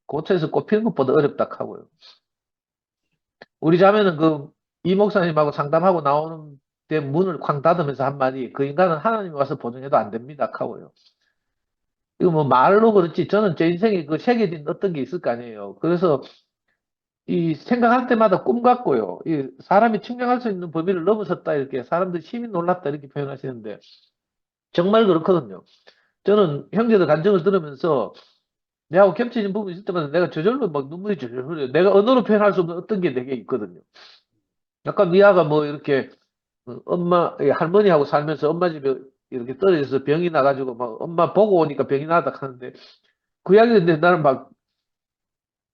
고초에서 꼽히는 것보다 어렵다 하고요. 우리 자매는 이 목사님하고 상담하고 나오는 데 문을 쾅 닫으면서 한 말이 그 인간은 하나님이 와서 보증해도 안 됩니다 하고요. 이거 뭐 말로 그렇지 저는 제 인생에 그 새겨진 어떤 게 있을 거 아니에요. 그래서 이 생각할 때마다 꿈 같고요. 이 사람이 측량할 수 있는 범위를 넘어섰다 이렇게 사람들이 심히 놀랐다 이렇게 표현하시는데 정말 그렇거든요. 저는 형제들 간증을 들으면서 내하고 겹치는 부분이 있을 때마다 내가 저절로 막 눈물이 절절 흘려요. 내가 언어로 표현할 수 없는 어떤 게 내게 있거든요. 약간 미아가 뭐 이렇게 할머니하고 살면서 엄마 집에 이렇게 떨어져서 병이 나가지고 막 엄마 보고 오니까 병이 나다 하는데 그 이야기 듣는데 나는 막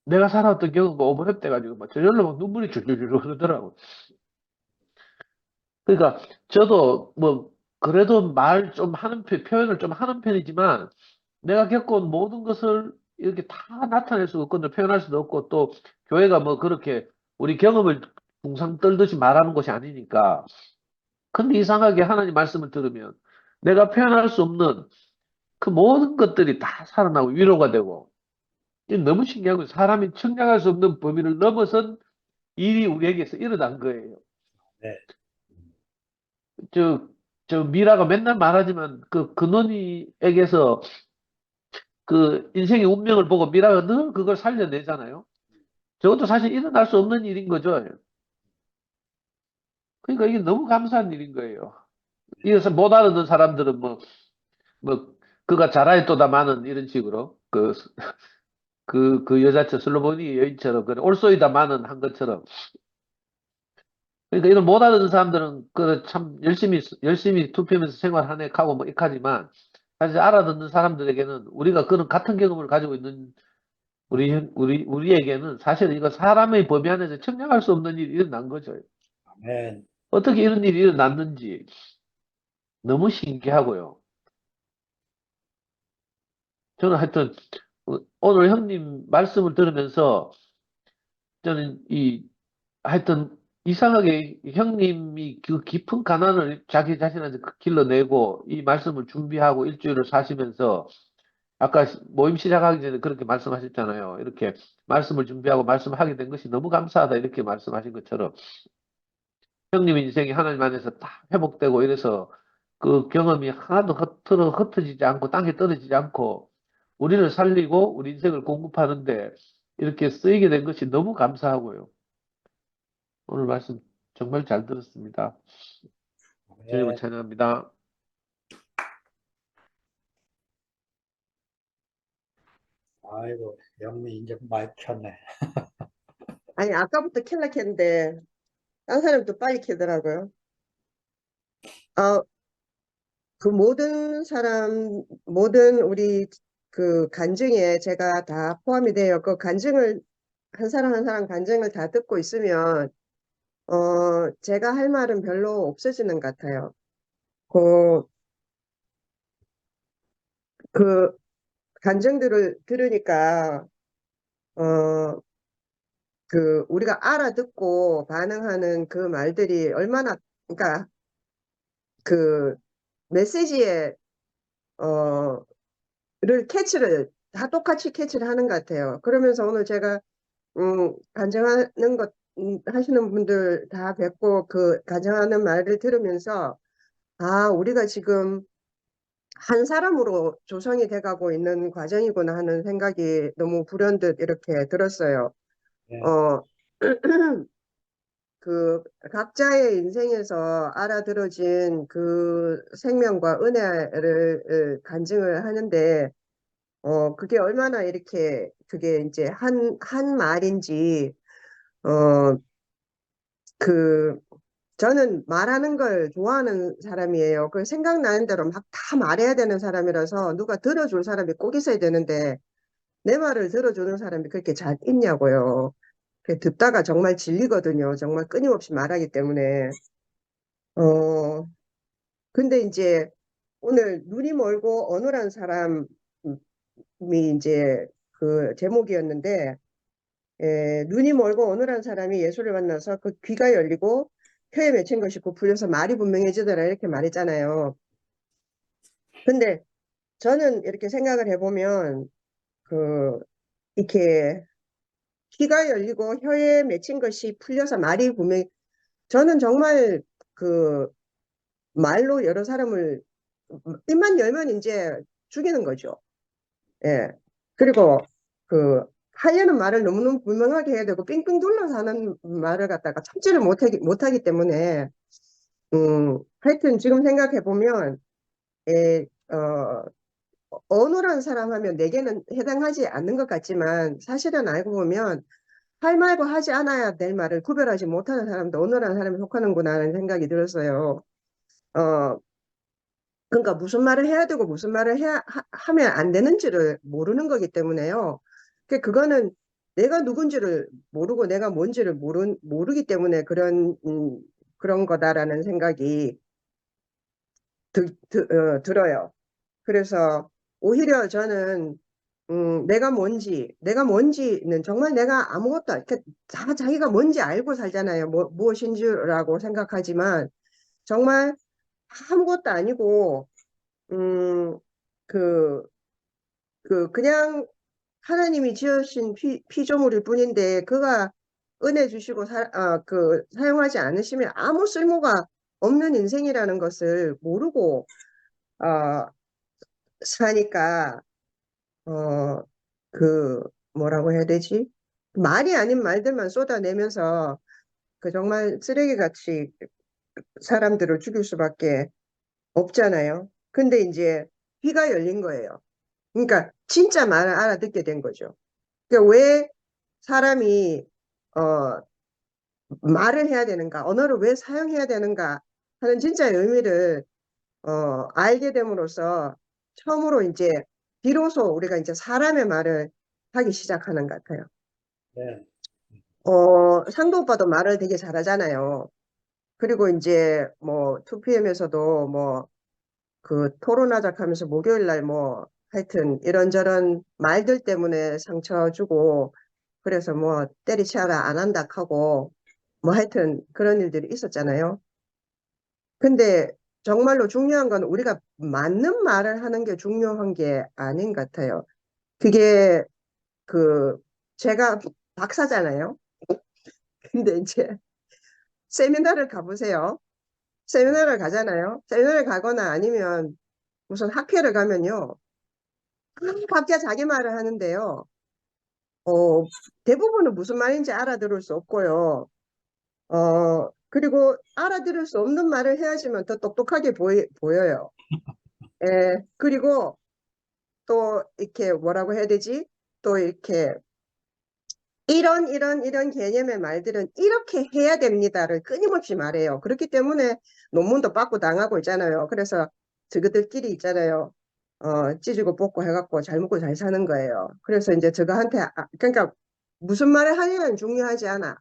내가 살아왔던 경험과 오버랩 돼가지고 막 저절로 막 눈물이 줄줄줄 흐르더라고. 그러니까 저도 뭐 그래도 말 좀 하는 표현을 좀 하는 편이지만 내가 겪어온 모든 것을 이렇게 다 나타낼 수가 없고 표현할 수도 없고 또 교회가 뭐 그렇게 우리 경험을 붕상 떨듯이 말하는 것이 아니니까. 근데 이상하게 하나님 말씀을 들으면 내가 표현할 수 없는 그 모든 것들이 다 살아나고 위로가 되고 이게 너무 신기한 거예요. 사람이 측량할 수 없는 범위를 넘어선 일이 우리에게서 일어난 거예요. 네. 저 미라가 맨날 말하지만 그 근원이에게서 그 인생의 운명을 보고 미라가 늘 그걸 살려내잖아요. 저것도 사실 일어날 수 없는 일인 거죠. 그러니까 이게 너무 감사한 일인 거예요. 이어서 못 알아듣는 사람들은 뭐, 그가 잘하였도다 마는 이런 식으로, 그 여자처럼, 슬로보니 여인처럼, 그 올소이다 마는 한 것처럼. 그러니까 이걸 못 알아듣는 사람들은 그 참 열심히 투표하면서 생활하네 하고 뭐 익하지만, 사실 알아듣는 사람들에게는 우리가 그런 같은 경험을 가지고 있는 우리에게는 사실 이거 사람의 범위 안에서 측량할 수 없는 일이 일어난 거죠. 아멘. 어떻게 이런 일이 일어났는지 너무 신기하고요. 저는 하여튼 오늘 형님 말씀을 들으면서 저는 하여튼 이상하게 형님이 그 깊은 가난을 자기 자신한테 길러내고 이 말씀을 준비하고 일주일을 사시면서 아까 모임 시작하기 전에 그렇게 말씀하셨잖아요. 이렇게 말씀을 준비하고 말씀하게 된 것이 너무 감사하다 이렇게 말씀하신 것처럼 형님 인생이 하나님 안에서 다 회복되고 이래서 그 경험이 하나도 흩어지지 않고 땅에 떨어지지 않고 우리를 살리고 우리 인생을 공급하는데 이렇게 쓰이게 된 것이 너무 감사하고요. 오늘 말씀 정말 잘 들었습니다. 주님을 아멘. 찬양합니다. 아이고, 영미 이제 많이 켰네. 아니, 아까부터 켤라 켰는데, 딴 사람도 빨리 켜더라고요. 그 모든 우리 그 간증에 제가 다 포함이 돼요. 그 간증을, 한 사람 한 사람 간증을 다 듣고 있으면, 제가 할 말은 별로 없어지는 것 같아요. 그 간증들을 들으니까, 어, 우리가 알아듣고 반응하는 그 말들이 얼마나, 그러니까 그 메시지에, 다 똑같이 캐치를 하는 것 같아요. 그러면서 오늘 제가, 간증하는 것, 하시는 분들 다 뵙고 그 간증하는 말을 들으면서, 우리가 지금 한 사람으로 조성이 돼가고 있는 과정이구나 하는 생각이 너무 불현듯 이렇게 들었어요. 네. 그 각자의 인생에서 알아들어진 그 생명과 은혜를 간증을 하는데, 그게 얼마나 이렇게 그게 이제 한 말인지, 어, 그 저는 말하는 걸 좋아하는 사람이에요. 그 생각나는 대로 막 다 말해야 되는 사람이라서 누가 들어줄 사람이 꼭 있어야 되는데 내 말을 들어주는 사람이 그렇게 잘 있냐고요. 듣다가 정말 질리거든요. 정말 끊임없이 말하기 때문에. 어, 근데 이제 오늘 눈이 멀고 어눌한 사람이 이제 그 제목이었는데, 눈이 멀고 어눌한 사람이 예수를 만나서 그 귀가 열리고 혀에 맺힌 것이 곧 풀려서 말이 분명해지더라 이렇게 말했잖아요. 근데 저는 이렇게 생각을 해보면 이렇게 귀가 열리고 혀에 맺힌 것이 풀려서 말이 분명히, 저는 정말 그 말로 여러 사람을 입만 열면 이제 죽이는 거죠. 예. 그리고 하려는 말을 너무너무 분명하게 해야 되고 삥삥 둘러서 하는 말을 갖다가 참지를 못하기 때문에, 하여튼 지금 생각해 보면, 어눌한 사람 하면 내게는 해당하지 않는 것 같지만 사실은 알고 보면 할 말과 하지 않아야 될 말을 구별하지 못하는 사람도 어눌한 사람에 속하는구나 하는 생각이 들었어요. 그러니까 무슨 말을 해야 되고 무슨 말을 하면 안 되는지를 모르는 거기 때문에요. 그거는 내가 누군지를 모르고 내가 뭔지를 모르기 때문에 그런 거다라는 생각이 들어요. 그래서 오히려 저는 내가 뭔지는 정말 내가 아무것도, 다 자기가 뭔지 알고 살잖아요. 무엇인 줄라고 생각하지만, 정말 아무것도 아니고, 음, 그, 그냥 하나님이 지으신 피조물일 뿐인데, 그가 은혜 주시고, 사용하지 않으시면 아무 쓸모가 없는 인생이라는 것을 모르고, 어, 사니까, 어, 그, 뭐라고 해야 되지? 말이 아닌 말들만 쏟아내면서, 정말 쓰레기같이 사람들을 죽일 수밖에 없잖아요. 근데 이제 귀가 열린 거예요. 그러니까 진짜 말을 알아듣게 된 거죠. 그러니까 왜 사람이 어, 말을 해야 되는가, 언어를 왜 사용해야 되는가 하는 진짜의 의미를 알게 됨으로써 처음으로 이제 비로소 우리가 이제 사람의 말을 하기 시작하는 것 같아요. 네. 상도 오빠도 말을 되게 잘하잖아요. 그리고 이제 뭐 2PM에서도 뭐 그 토론하자 하면서 목요일 날 뭐 하여튼 이런저런 말들 때문에 상처 주고 그래서 뭐 때리치아라 안 한다 하고 뭐 하여튼 그런 일들이 있었잖아요. 근데 정말로 중요한 건 우리가 맞는 말을 하는 게 중요한 게 아닌 것 같아요. 그게 제가 박사잖아요. 근데 이제 세미나를 가보세요. 세미나를 가잖아요. 세미나를 가거나 아니면 무슨 학회를 가면요. 각자 자기 말을 하는데요. 대부분은 무슨 말인지 알아들을 수 없고요. 그리고 알아들을 수 없는 말을 해야지만 더 똑똑하게 보여요. 그리고 또 이렇게 뭐라고 해야 되지? 또 이렇게 이런 개념의 말들은 이렇게 해야 됩니다를 끊임없이 말해요. 그렇기 때문에 논문도 받고 당하고 있잖아요. 그래서 저그들끼리 있잖아요. 찌지고 뽑고 해갖고 잘 먹고 잘 사는 거예요. 그래서 이제 저거한테, 그러니까 무슨 말을 하냐는 중요하지 않아.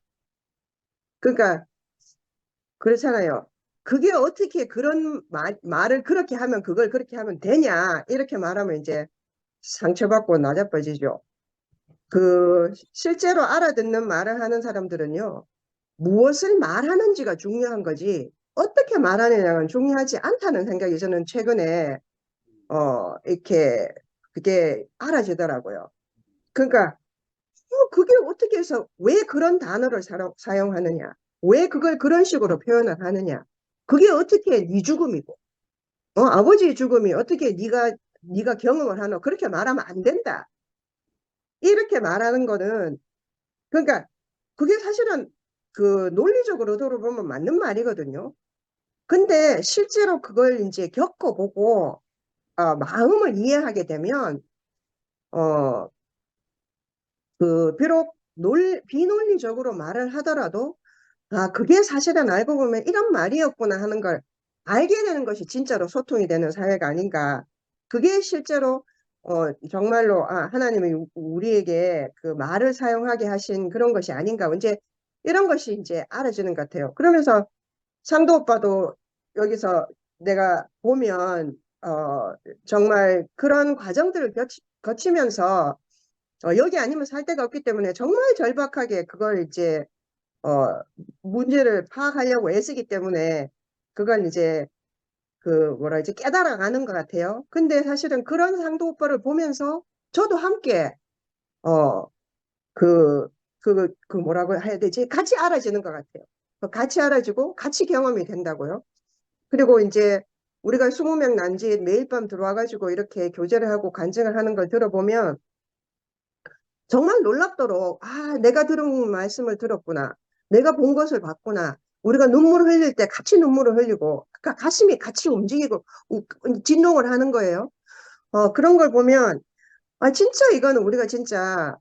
그러니까 그렇잖아요. 그게 어떻게 그런 말을 그렇게 하면 그걸 그렇게 하면 되냐. 이렇게 말하면 이제 상처받고 나자빠지죠. 실제로 알아듣는 말을 하는 사람들은요, 무엇을 말하는지가 중요한 거지, 어떻게 말하느냐는 중요하지 않다는 생각이 저는 최근에, 이렇게, 그게 알아지더라고요. 그러니까, 그게 어떻게 해서 왜 그런 단어를 사용하느냐, 왜 그걸 그런 식으로 표현을 하느냐, 그게 어떻게 네 죽음이고, 아버지의 죽음이 어떻게 네가 경험을 하노, 그렇게 말하면 안 된다. 이렇게 말하는 거는, 그러니까 그게 사실은 논리적으로 들어보면 맞는 말이거든요. 근데 실제로 그걸 이제 겪어보고 마음을 이해하게 되면 비록 비논리적으로 말을 하더라도 그게 사실은 알고 보면 이런 말이었구나 하는 걸 알게 되는 것이 진짜로 소통이 되는 사회가 아닌가. 그게 실제로 정말로 하나님이 우리에게 그 말을 사용하게 하신 그런 것이 아닌가. 이제 이런 것이 이제 알아지는 것 같아요. 그러면서 상도 오빠도 여기서 내가 보면 정말 그런 과정들을 거치면서 여기 아니면 살 데가 없기 때문에 정말 절박하게 그걸 이제 문제를 파악하려고 애쓰기 때문에 그걸 이제 이제 깨달아가는 것 같아요. 근데 사실은 그런 상도 오빠를 보면서 저도 함께 뭐라고 해야 되지? 같이 알아지는 것 같아요. 같이 알아지고 같이 경험이 된다고요. 그리고 이제 우리가 20명 난지 매일 밤 들어와가지고 이렇게 교제를 하고 간증을 하는 걸 들어보면 정말 놀랍도록 내가 들은 말씀을 들었구나. 내가 본 것을 봤구나. 우리가 눈물을 흘릴 때 같이 눈물을 흘리고 가슴이 같이 움직이고 진동을 하는 거예요. 그런 걸 보면 진짜 이거는 우리가 진짜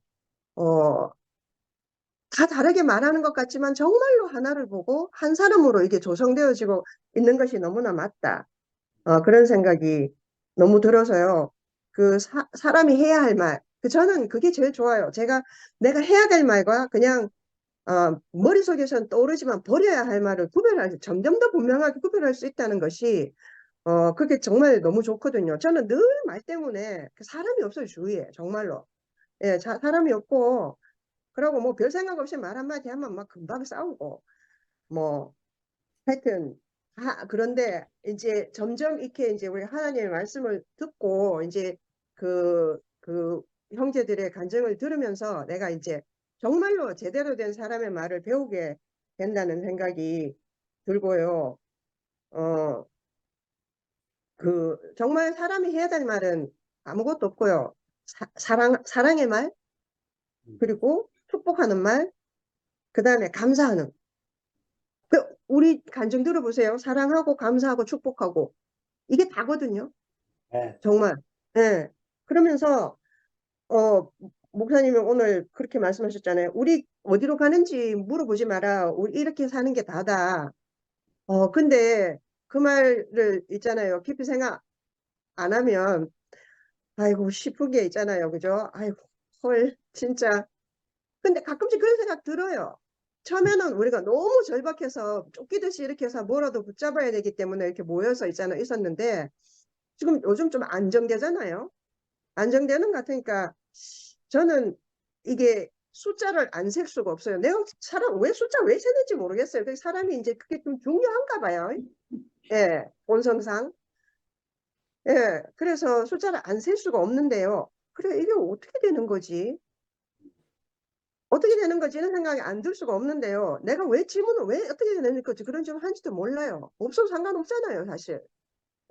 다 다르게 말하는 것 같지만 정말로 하나를 보고 한 사람으로 이게 조성되어지고 있는 것이 너무나 맞다. 그런 생각이 너무 들어서요. 사람이 해야 할 말, 저는 그게 제일 좋아요. 내가 해야 될 말과 그냥 머릿속에서는 떠오르지만 버려야 할 말을 점점 더 분명하게 구별할 수 있다는 것이 그게 정말 너무 좋거든요. 저는 늘 말 때문에 사람이 없어요, 주위에. 정말로. 예, 사람이 없고, 그러고 뭐 별 생각 없이 말 한마디 하면 막 금방 싸우고, 뭐, 하여튼, 그런데 이제 점점 이렇게 이제 우리 하나님의 말씀을 듣고, 이제 그 형제들의 간증을 들으면서 내가 이제 정말로 제대로 된 사람의 말을 배우게 된다는 생각이 들고요. 정말 사람이 해야 될 말은 아무것도 없고요. 사랑의 말, 그리고 축복하는 말, 그 다음에 감사하는. 우리 간증 들어보세요. 사랑하고, 감사하고, 축복하고. 이게 다거든요. 네. 정말. 예. 그러면서, 목사님이 오늘 그렇게 말씀하셨잖아요. 우리 어디로 가는지 물어보지 마라. 우리 이렇게 사는 게 다다. 근데 그 말을 있잖아요. 깊이 생각 안 하면, 아이고, 싶은 게 있잖아요. 그죠? 아이고, 헐, 진짜. 근데 가끔씩 그런 생각 들어요. 처음에는 우리가 너무 절박해서 쫓기듯이 이렇게 해서 뭐라도 붙잡아야 되기 때문에 이렇게 모여서 있었는데, 지금 요즘 좀 안정되잖아요. 안정되는 것 같으니까, 저는 이게 숫자를 안 셀 수가 없어요. 내가 숫자 왜 세는지 모르겠어요. 사람이 이제 그게 좀 중요한가 봐요. 예, 본성상. 예, 그래서 숫자를 안 셀 수가 없는데요. 그래, 이게 어떻게 되는 거지? 어떻게 되는 거지는 생각이 안 들 수가 없는데요. 내가 왜 질문을 왜 어떻게 되는 거지? 그런 질문 한지도 몰라요. 없어도 상관없잖아요, 사실.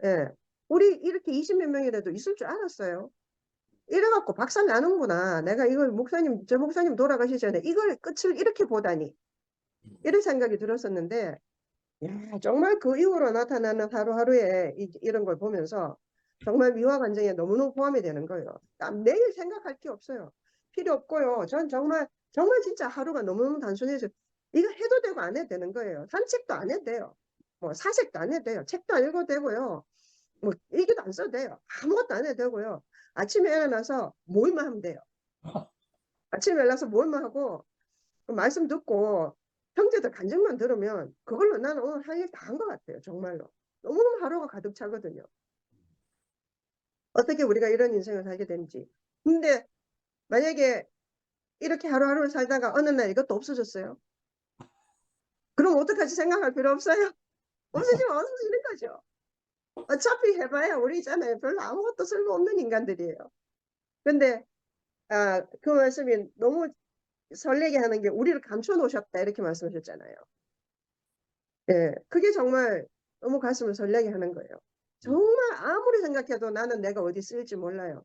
예. 우리 이렇게 20몇 명이라도 있을 줄 알았어요. 이래갖고 박살 나는구나. 내가 이걸 저 목사님 돌아가시기 전에 이걸 끝을 이렇게 보다니. 이런 생각이 들었었는데, 야, 정말 그 이후로 나타나는 하루하루에 이런 걸 보면서 정말 미화 감정에 너무너무 포함이 되는 거예요. 내일 생각할 게 없어요. 필요 없고요. 전 정말 진짜 하루가 너무너무 단순해서 이거 해도 되고 안 해도 되는 거예요. 산책도 안 해도 돼요. 뭐 사색도 안 해도 돼요. 책도 안 읽어도 되고요. 뭐 일기도 안 써도 돼요. 아무것도 안 해도 되고요. 아침에 일어나서 모임만 하면 돼요. 아침에 일어나서 모임만 하고 말씀 듣고 형제들 간증만 들으면 그걸로 나는 오늘 할 일 다 한 것 같아요. 정말로. 너무너무 하루가 가득 차거든요. 어떻게 우리가 이런 인생을 살게 되는지. 근데 만약에 이렇게 하루하루 살다가 어느 날 이것도 없어졌어요. 그럼 어떡하지 생각할 필요 없어요. 없어지면 없어지는 거죠. 어차피 해봐야 우리 있잖아요. 별로 아무것도 쓸모없는 인간들이에요. 근데 그 말씀이 너무 설레게 하는 게 우리를 감춰 놓으셨다 이렇게 말씀하셨잖아요. 예, 그게 정말 너무 가슴을 설레게 하는 거예요. 정말 아무리 생각해도 나는 내가 어디 쓸지 몰라요.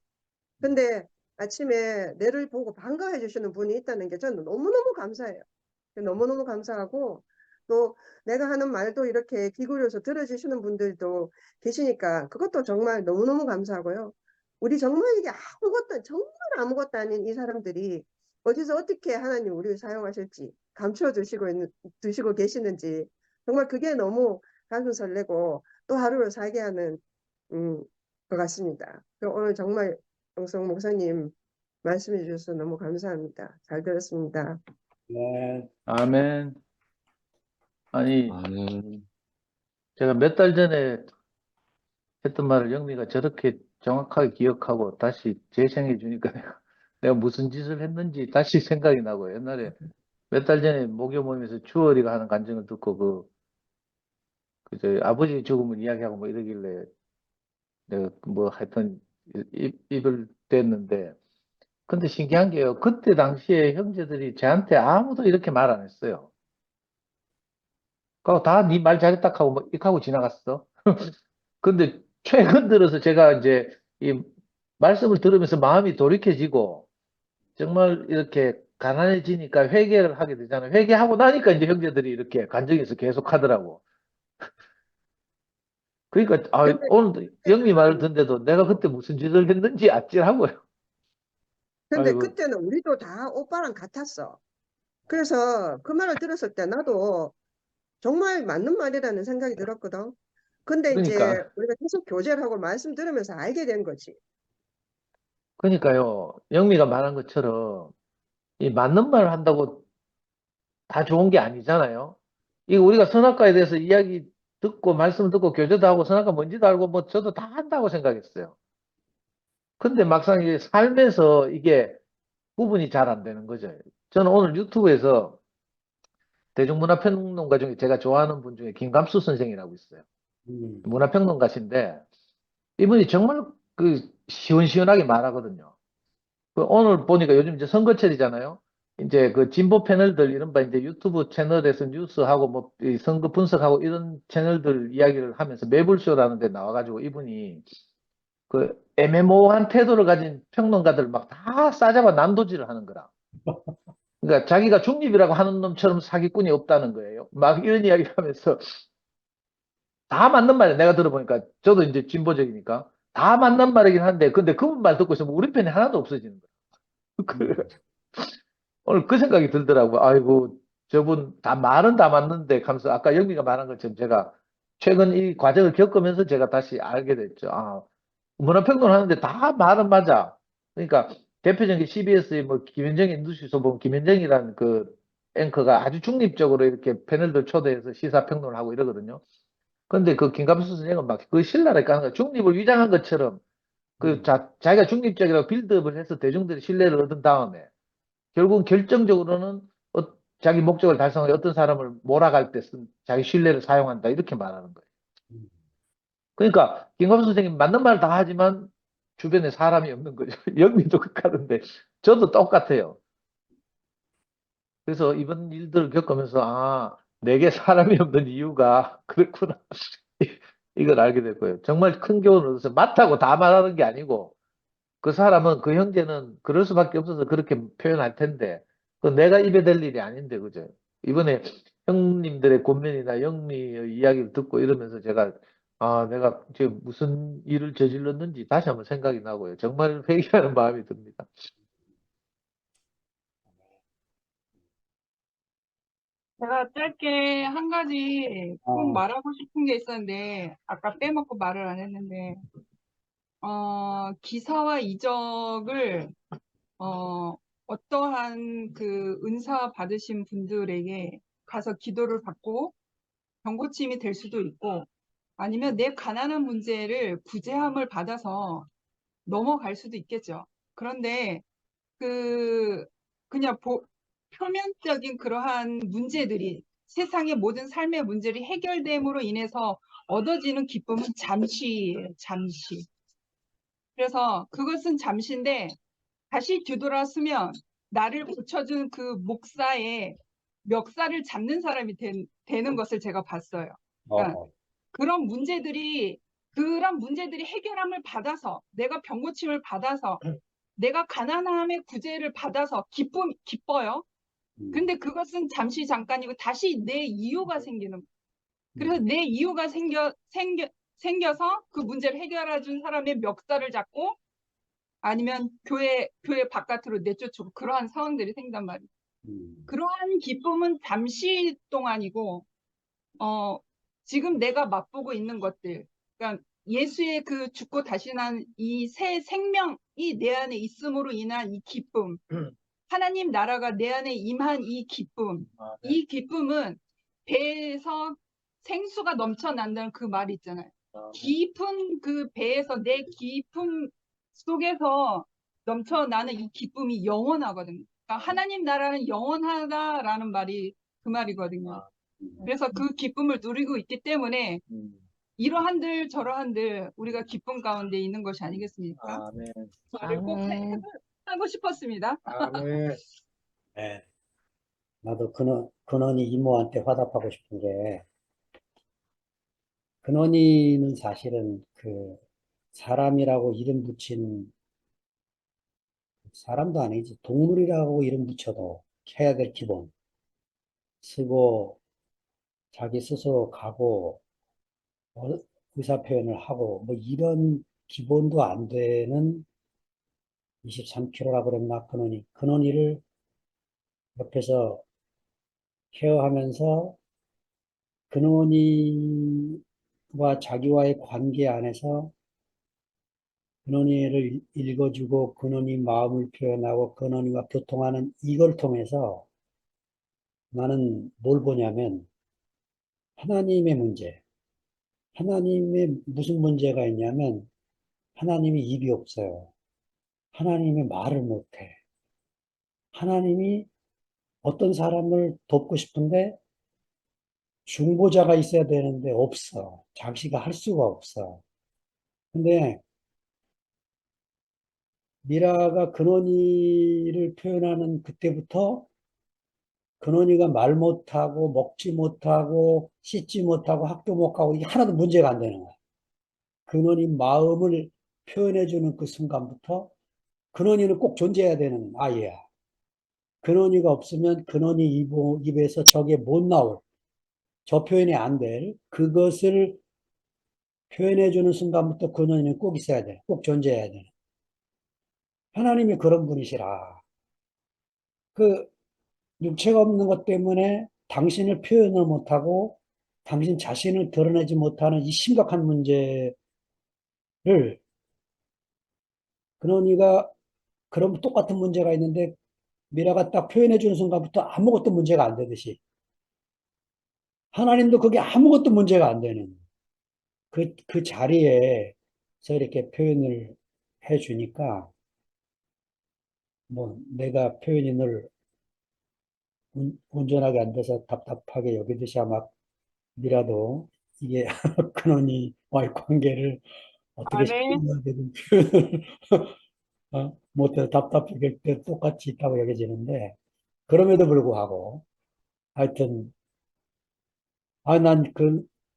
근데 아침에 내를 보고 반가워해 주시는 분이 있다는 게 저는 너무너무 감사해요. 너무너무 감사하고 또 내가 하는 말도 이렇게 귀 기울여서 들어주시는 분들도 계시니까 그것도 정말 너무너무 감사하고요. 우리 정말 이게 정말 아무것도 아닌 이 사람들이 어디서 어떻게 하나님 우리를 사용하실지 감춰 두시고 계시는지 정말 그게 너무 가슴 설레고 또 하루를 살게 하는 것 같습니다. 오늘 정말 영성 목사님 말씀해 주셔서 너무 감사합니다. 잘 들었습니다. 네. 아멘. 아니, 아멘. 제가 몇 달 전에 했던 말을 영미가 저렇게 정확하게 기억하고 다시 재생해 주니까 내가 무슨 짓을 했는지 다시 생각이 나고 옛날에 몇 달 전에 목요 모임에서 주얼이가 하는 간증을 듣고 저희 아버지 죽음을 이야기하고 뭐 이러길래 내가 뭐 하여튼 입을 댔는데 근데 신기한 게요. 그때 당시에 형제들이 저한테 아무도 이렇게 말 안 했어요. 그거 다 네 말 잘했다 하고 뭐 이렇게 하고 지나갔어. 근데 최근 들어서 제가 이제 이 말씀을 들으면서 마음이 돌이켜지고 정말 이렇게 가난해지니까 회개를 하게 되잖아요. 회개하고 나니까 이제 형제들이 이렇게 간증해서 계속 하더라고. 그러니까 근데 오늘 영미 말을 듣는데도 내가 그때 무슨 짓을 했는지 아찔하고요. 아이고. 그때는 우리도 다 오빠랑 같았어. 그래서 그 말을 들었을 때 나도 정말 맞는 말이라는 생각이 들었거든. 근데 이제 그러니까 우리가 계속 교제를 하고 말씀 들으면서 알게 된 거지. 그러니까요. 영미가 말한 것처럼 이 맞는 말을 한다고 다 좋은 게 아니잖아요. 이거 우리가 선악과에 대해서 이야기 듣고 말씀을 듣고 교제도 하고 선악과 뭔지도 알고 뭐 저도 다 한다고 생각했어요. 근데 막상 이제 삶에서 이게 구분이 잘 안 되는 거죠. 저는 오늘 유튜브에서 대중문화평론가 중에 제가 좋아하는 분 중에 김감수 선생이라고 있어요. 문화평론가신데 이분이 정말 그 시원시원하게 말하거든요. 그 오늘 보니까 요즘 이제 선거철이잖아요. 이제 그 진보 패널들 이른바 이제 유튜브 채널에서 뉴스하고 뭐 이 선거 분석하고 이런 채널들 이야기를 하면서 매불쇼라는 데 나와가지고 이분이 그 애매모호한 태도를 가진 평론가들 막 다 싸잡아 난도질을 하는 거라. 그러니까 자기가 중립이라고 하는 놈처럼 사기꾼이 없다는 거예요. 막 이런 이야기를 하면서 다 맞는 말이에요. 내가 들어보니까 저도 이제 진보적이니까 다 맞는 말이긴 한데 근데 그분 말 듣고 있으면 우리 편이 하나도 없어지는 거예요. 오늘 그 생각이 들더라고요. 아이고 저분 다 말은 다 맞는데 하면서 아까 영미가 말한 것처럼 제가 최근 이 과정을 겪으면서 제가 다시 알게 됐죠. 아, 문화평론 하는데 다 말은 맞아. 그러니까 대표적인 CBS의 뭐 김현정의 뉴스쇼 보면 김현정이라는 그 앵커가 아주 중립적으로 이렇게 패널들 초대해서 시사평론을 하고 이러거든요. 근데 그 김갑수 선생은 막 그 신랄하게 까는 거야. 중립을 위장한 것처럼 그 자기가 중립적이라고 빌드업을 해서 대중들의 신뢰를 얻은 다음에 결국 결정적으로는 자기 목적을 달성하기 어떤 사람을 몰아갈 때 쓴 자기 신뢰를 사용한다 이렇게 말하는 거예요. 그러니까 김갑수 선생님 맞는 말 다 하지만 주변에 사람이 없는 거죠. 영미도 그렇다는데 저도 똑같아요. 그래서 이번 일들을 겪으면서 아 내게 사람이 없는 이유가 그렇구나 이걸 알게 됐고요. 정말 큰 교훈을 얻어서 맞다고 다 말하는 게 아니고 그 사람은 그 형제는 그럴 수밖에 없어서 그렇게 표현할 텐데 그 내가 입에 댈 일이 아닌데 그죠? 이번에 형님들의 권면이나 영미의 이야기를 듣고 이러면서 제가 아 내가 지금 무슨 일을 저질렀는지 다시 한번 생각이 나고요. 정말 회개하는 마음이 듭니다. 제가 짧게 한 가지 꼭 말하고 싶은 게 있었는데, 아까 빼먹고 말을 안 했는데, 기사와 이적을, 어떠한 그 은사 받으신 분들에게 가서 기도를 받고 병고침이 될 수도 있고, 아니면 내 가난한 문제를 구제함을 받아서 넘어갈 수도 있겠죠. 그런데 그냥 표면적인 그러한 문제들이 세상의 모든 삶의 문제들이 해결됨으로 인해서 얻어지는 기쁨은 잠시예요, 잠시. 그래서 그것은 잠시인데 다시 뒤돌아서면 나를 고쳐준 그 목사의 멱살을 잡는 사람이 되는 것을 제가 봤어요. 그러니까 그런 문제들이 해결함을 받아서 내가 병고침을 받아서 내가 가난함의 구제를 받아서 기뻐요. 근데 그것은 잠시 잠깐이고 다시 내 이유가 생기는. 그래서 내 이유가 생겨서 그 문제를 해결해 준 사람의 멱살을 잡고 아니면 교회 바깥으로 내쫓고 그러한 상황들이 생긴단 말이에요. 그러한 기쁨은 잠시 동안이고 지금 내가 맛보고 있는 것들, 그러니까 예수의 그 죽고 다시 난 이 새 생명이 내 안에 있음으로 인한 이 기쁨, 하나님 나라가 내 안에 임한 이 기쁨, 이 기쁨은 배에서 생수가 넘쳐난다는 그 말이 있잖아요. 깊은 그 배에서 내 깊음 속에서 넘쳐나는 이 기쁨이 영원하거든요. 그러니까 하나님 나라는 영원하다라는 말이 그 말이거든요. 그래서 그 기쁨을 누리고 있기 때문에 이러한들 저러한들 우리가 기쁨 가운데 있는 것이 아니겠습니까? 말을 꼭 아멘. 하고 싶었습니다. 네. 나도 근원이 이모한테 화답하고 싶은 게, 근원이는 사실은 그 사람이라고 이름 붙인, 사람도 아니지, 동물이라고 이름 붙여도 해야 될 기본. 쓰고, 자기 스스로 가고, 의사 표현을 하고, 뭐 이런 기본도 안 되는 23kg라 그랬나, 근원이. 근원이를 옆에서 케어하면서 근원이와 자기와의 관계 안에서 근원이를 읽어주고 근원이 마음을 표현하고 근원이와 교통하는 이걸 통해서 나는 뭘 보냐면 하나님의 문제, 하나님의 무슨 문제가 있냐면 하나님이 입이 없어요. 하나님이 말을 못해. 하나님이 어떤 사람을 돕고 싶은데 중보자가 있어야 되는데 없어. 자기가 할 수가 없어. 근데 미라가 근원이를 표현하는 그때부터 근원이가 말 못하고 먹지 못하고 씻지 못하고 학교 못 가고 이게 하나도 문제가 안 되는 거야. 근원이 마음을 표현해주는 그 순간부터 근원이는 꼭 존재해야 되는 아이야. 근원이가 없으면 근원이 입에서 저게 못 나올, 저 표현이 안 될, 그것을 표현해주는 순간부터 근원이는 꼭 있어야 돼. 꼭 존재해야 돼. 하나님이 그런 분이시라. 그 육체가 없는 것 때문에 당신을 표현을 못하고 당신 자신을 드러내지 못하는 이 심각한 문제를 근원이가 그런 똑같은 문제가 있는데 미라가 딱 표현해주는 순간부터 아무것도 문제가 안 되듯이 하나님도 그게 아무것도 문제가 안 되는 그 자리에서 이렇게 표현을 해주니까 뭐 내가 표현이 늘 온전하게 안 돼서 답답하게 여기듯이 아마 미라도 이게 근원이와의 관계를 어떻게 네. 시켜야 되는 표현을 못해서 답답하게 똑같이 있다고 여겨지는데 그럼에도 불구하고 하여튼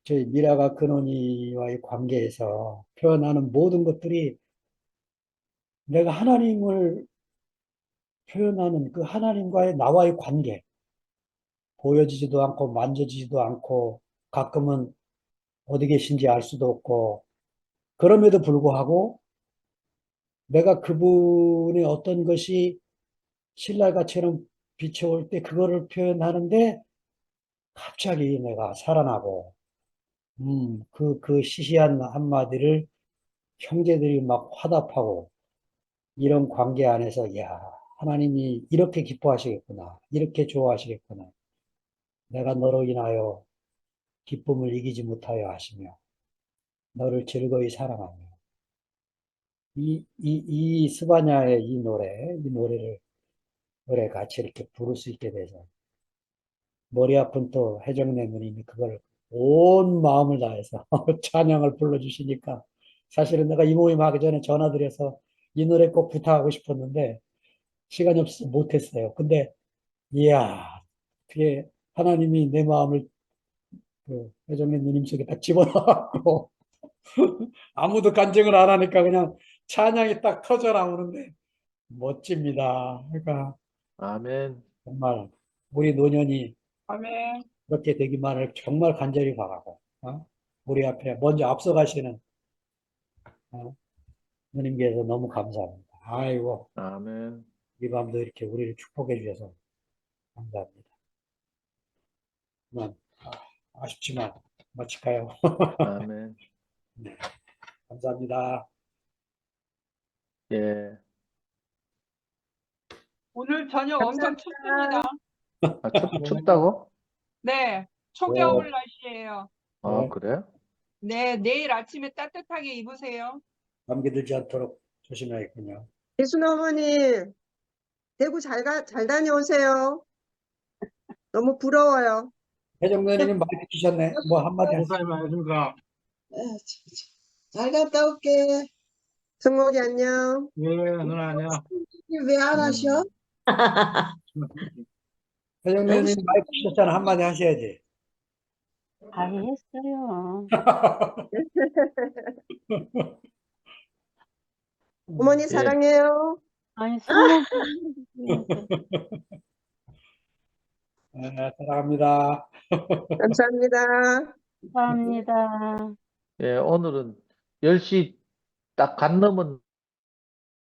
저희 미라가 근원이와의 관계에서 표현하는 모든 것들이 내가 하나님을 표현하는 그 하나님과의 나와의 관계, 보여지지도 않고 만져지지도 않고 가끔은 어디 계신지 알 수도 없고 그럼에도 불구하고 내가 그분의 어떤 것이 신랄가처럼 비춰올 때 그거를 표현하는데 갑자기 내가 살아나고 그 시시한 한마디를 형제들이 막 화답하고 이런 관계 안에서 야 하나님이 이렇게 기뻐하시겠구나 이렇게 좋아하시겠구나 내가 너로 인하여 기쁨을 이기지 못하여 하시며 너를 즐거이 사랑하며 이 스바냐의 이 노래 같이 이렇게 부를 수 있게 돼서 머리 아픈 또 해정래 누님이 그걸 온 마음을 다해서 찬양을 불러주시니까 사실은 내가 이 모임 하기 전에 전화드려서 이 노래 꼭 부탁하고 싶었는데 시간이 없어서 못했어요. 근데 이야 그게 하나님이 내 마음을 그 해정래 누님 속에 딱 집어넣고 아무도 간증을 안 하니까 그냥 찬양이 딱 터져 나오는데 멋집니다. 그러니까 아멘. 정말 우리 노년이 아멘. 그렇게 되기만을 정말 간절히 바라고 우리 앞에 먼저 앞서가시는 누님께서 너무 감사합니다. 아이고 아멘. 이 밤도 이렇게 우리를 축복해 주셔서 감사합니다. 그만 아쉽지만 마칠까요? 아멘. 네, 감사합니다. 예. 오늘 저녁 엄청 춥습니다. 아, 춥다고? 네. 네, 초겨울 날씨예요. 아, 네, 그래? 네. 내일 아침에 따뜻하게 입으세요. 감기 들지 않도록 조심해야겠군요. 이순 어머니, 대구 잘 다녀오세요. 너무 부러워요. 해정면님 마이크 주셨네. 뭐 한마디 하세요. 목사님 안녕하십니까? 잘 갔다 올게. 승목이 안녕. 예, 누나 안녕. 왜 안 하셔? 음. 해정면님 마이크 주셨잖아. 한마디 하셔야지. 다 했어요. 어머니 예. 사랑해요. 아니, 스무 사랑합니다. 감사합니다. 감사합니다. 예, 오늘은 10시 딱 간 넘은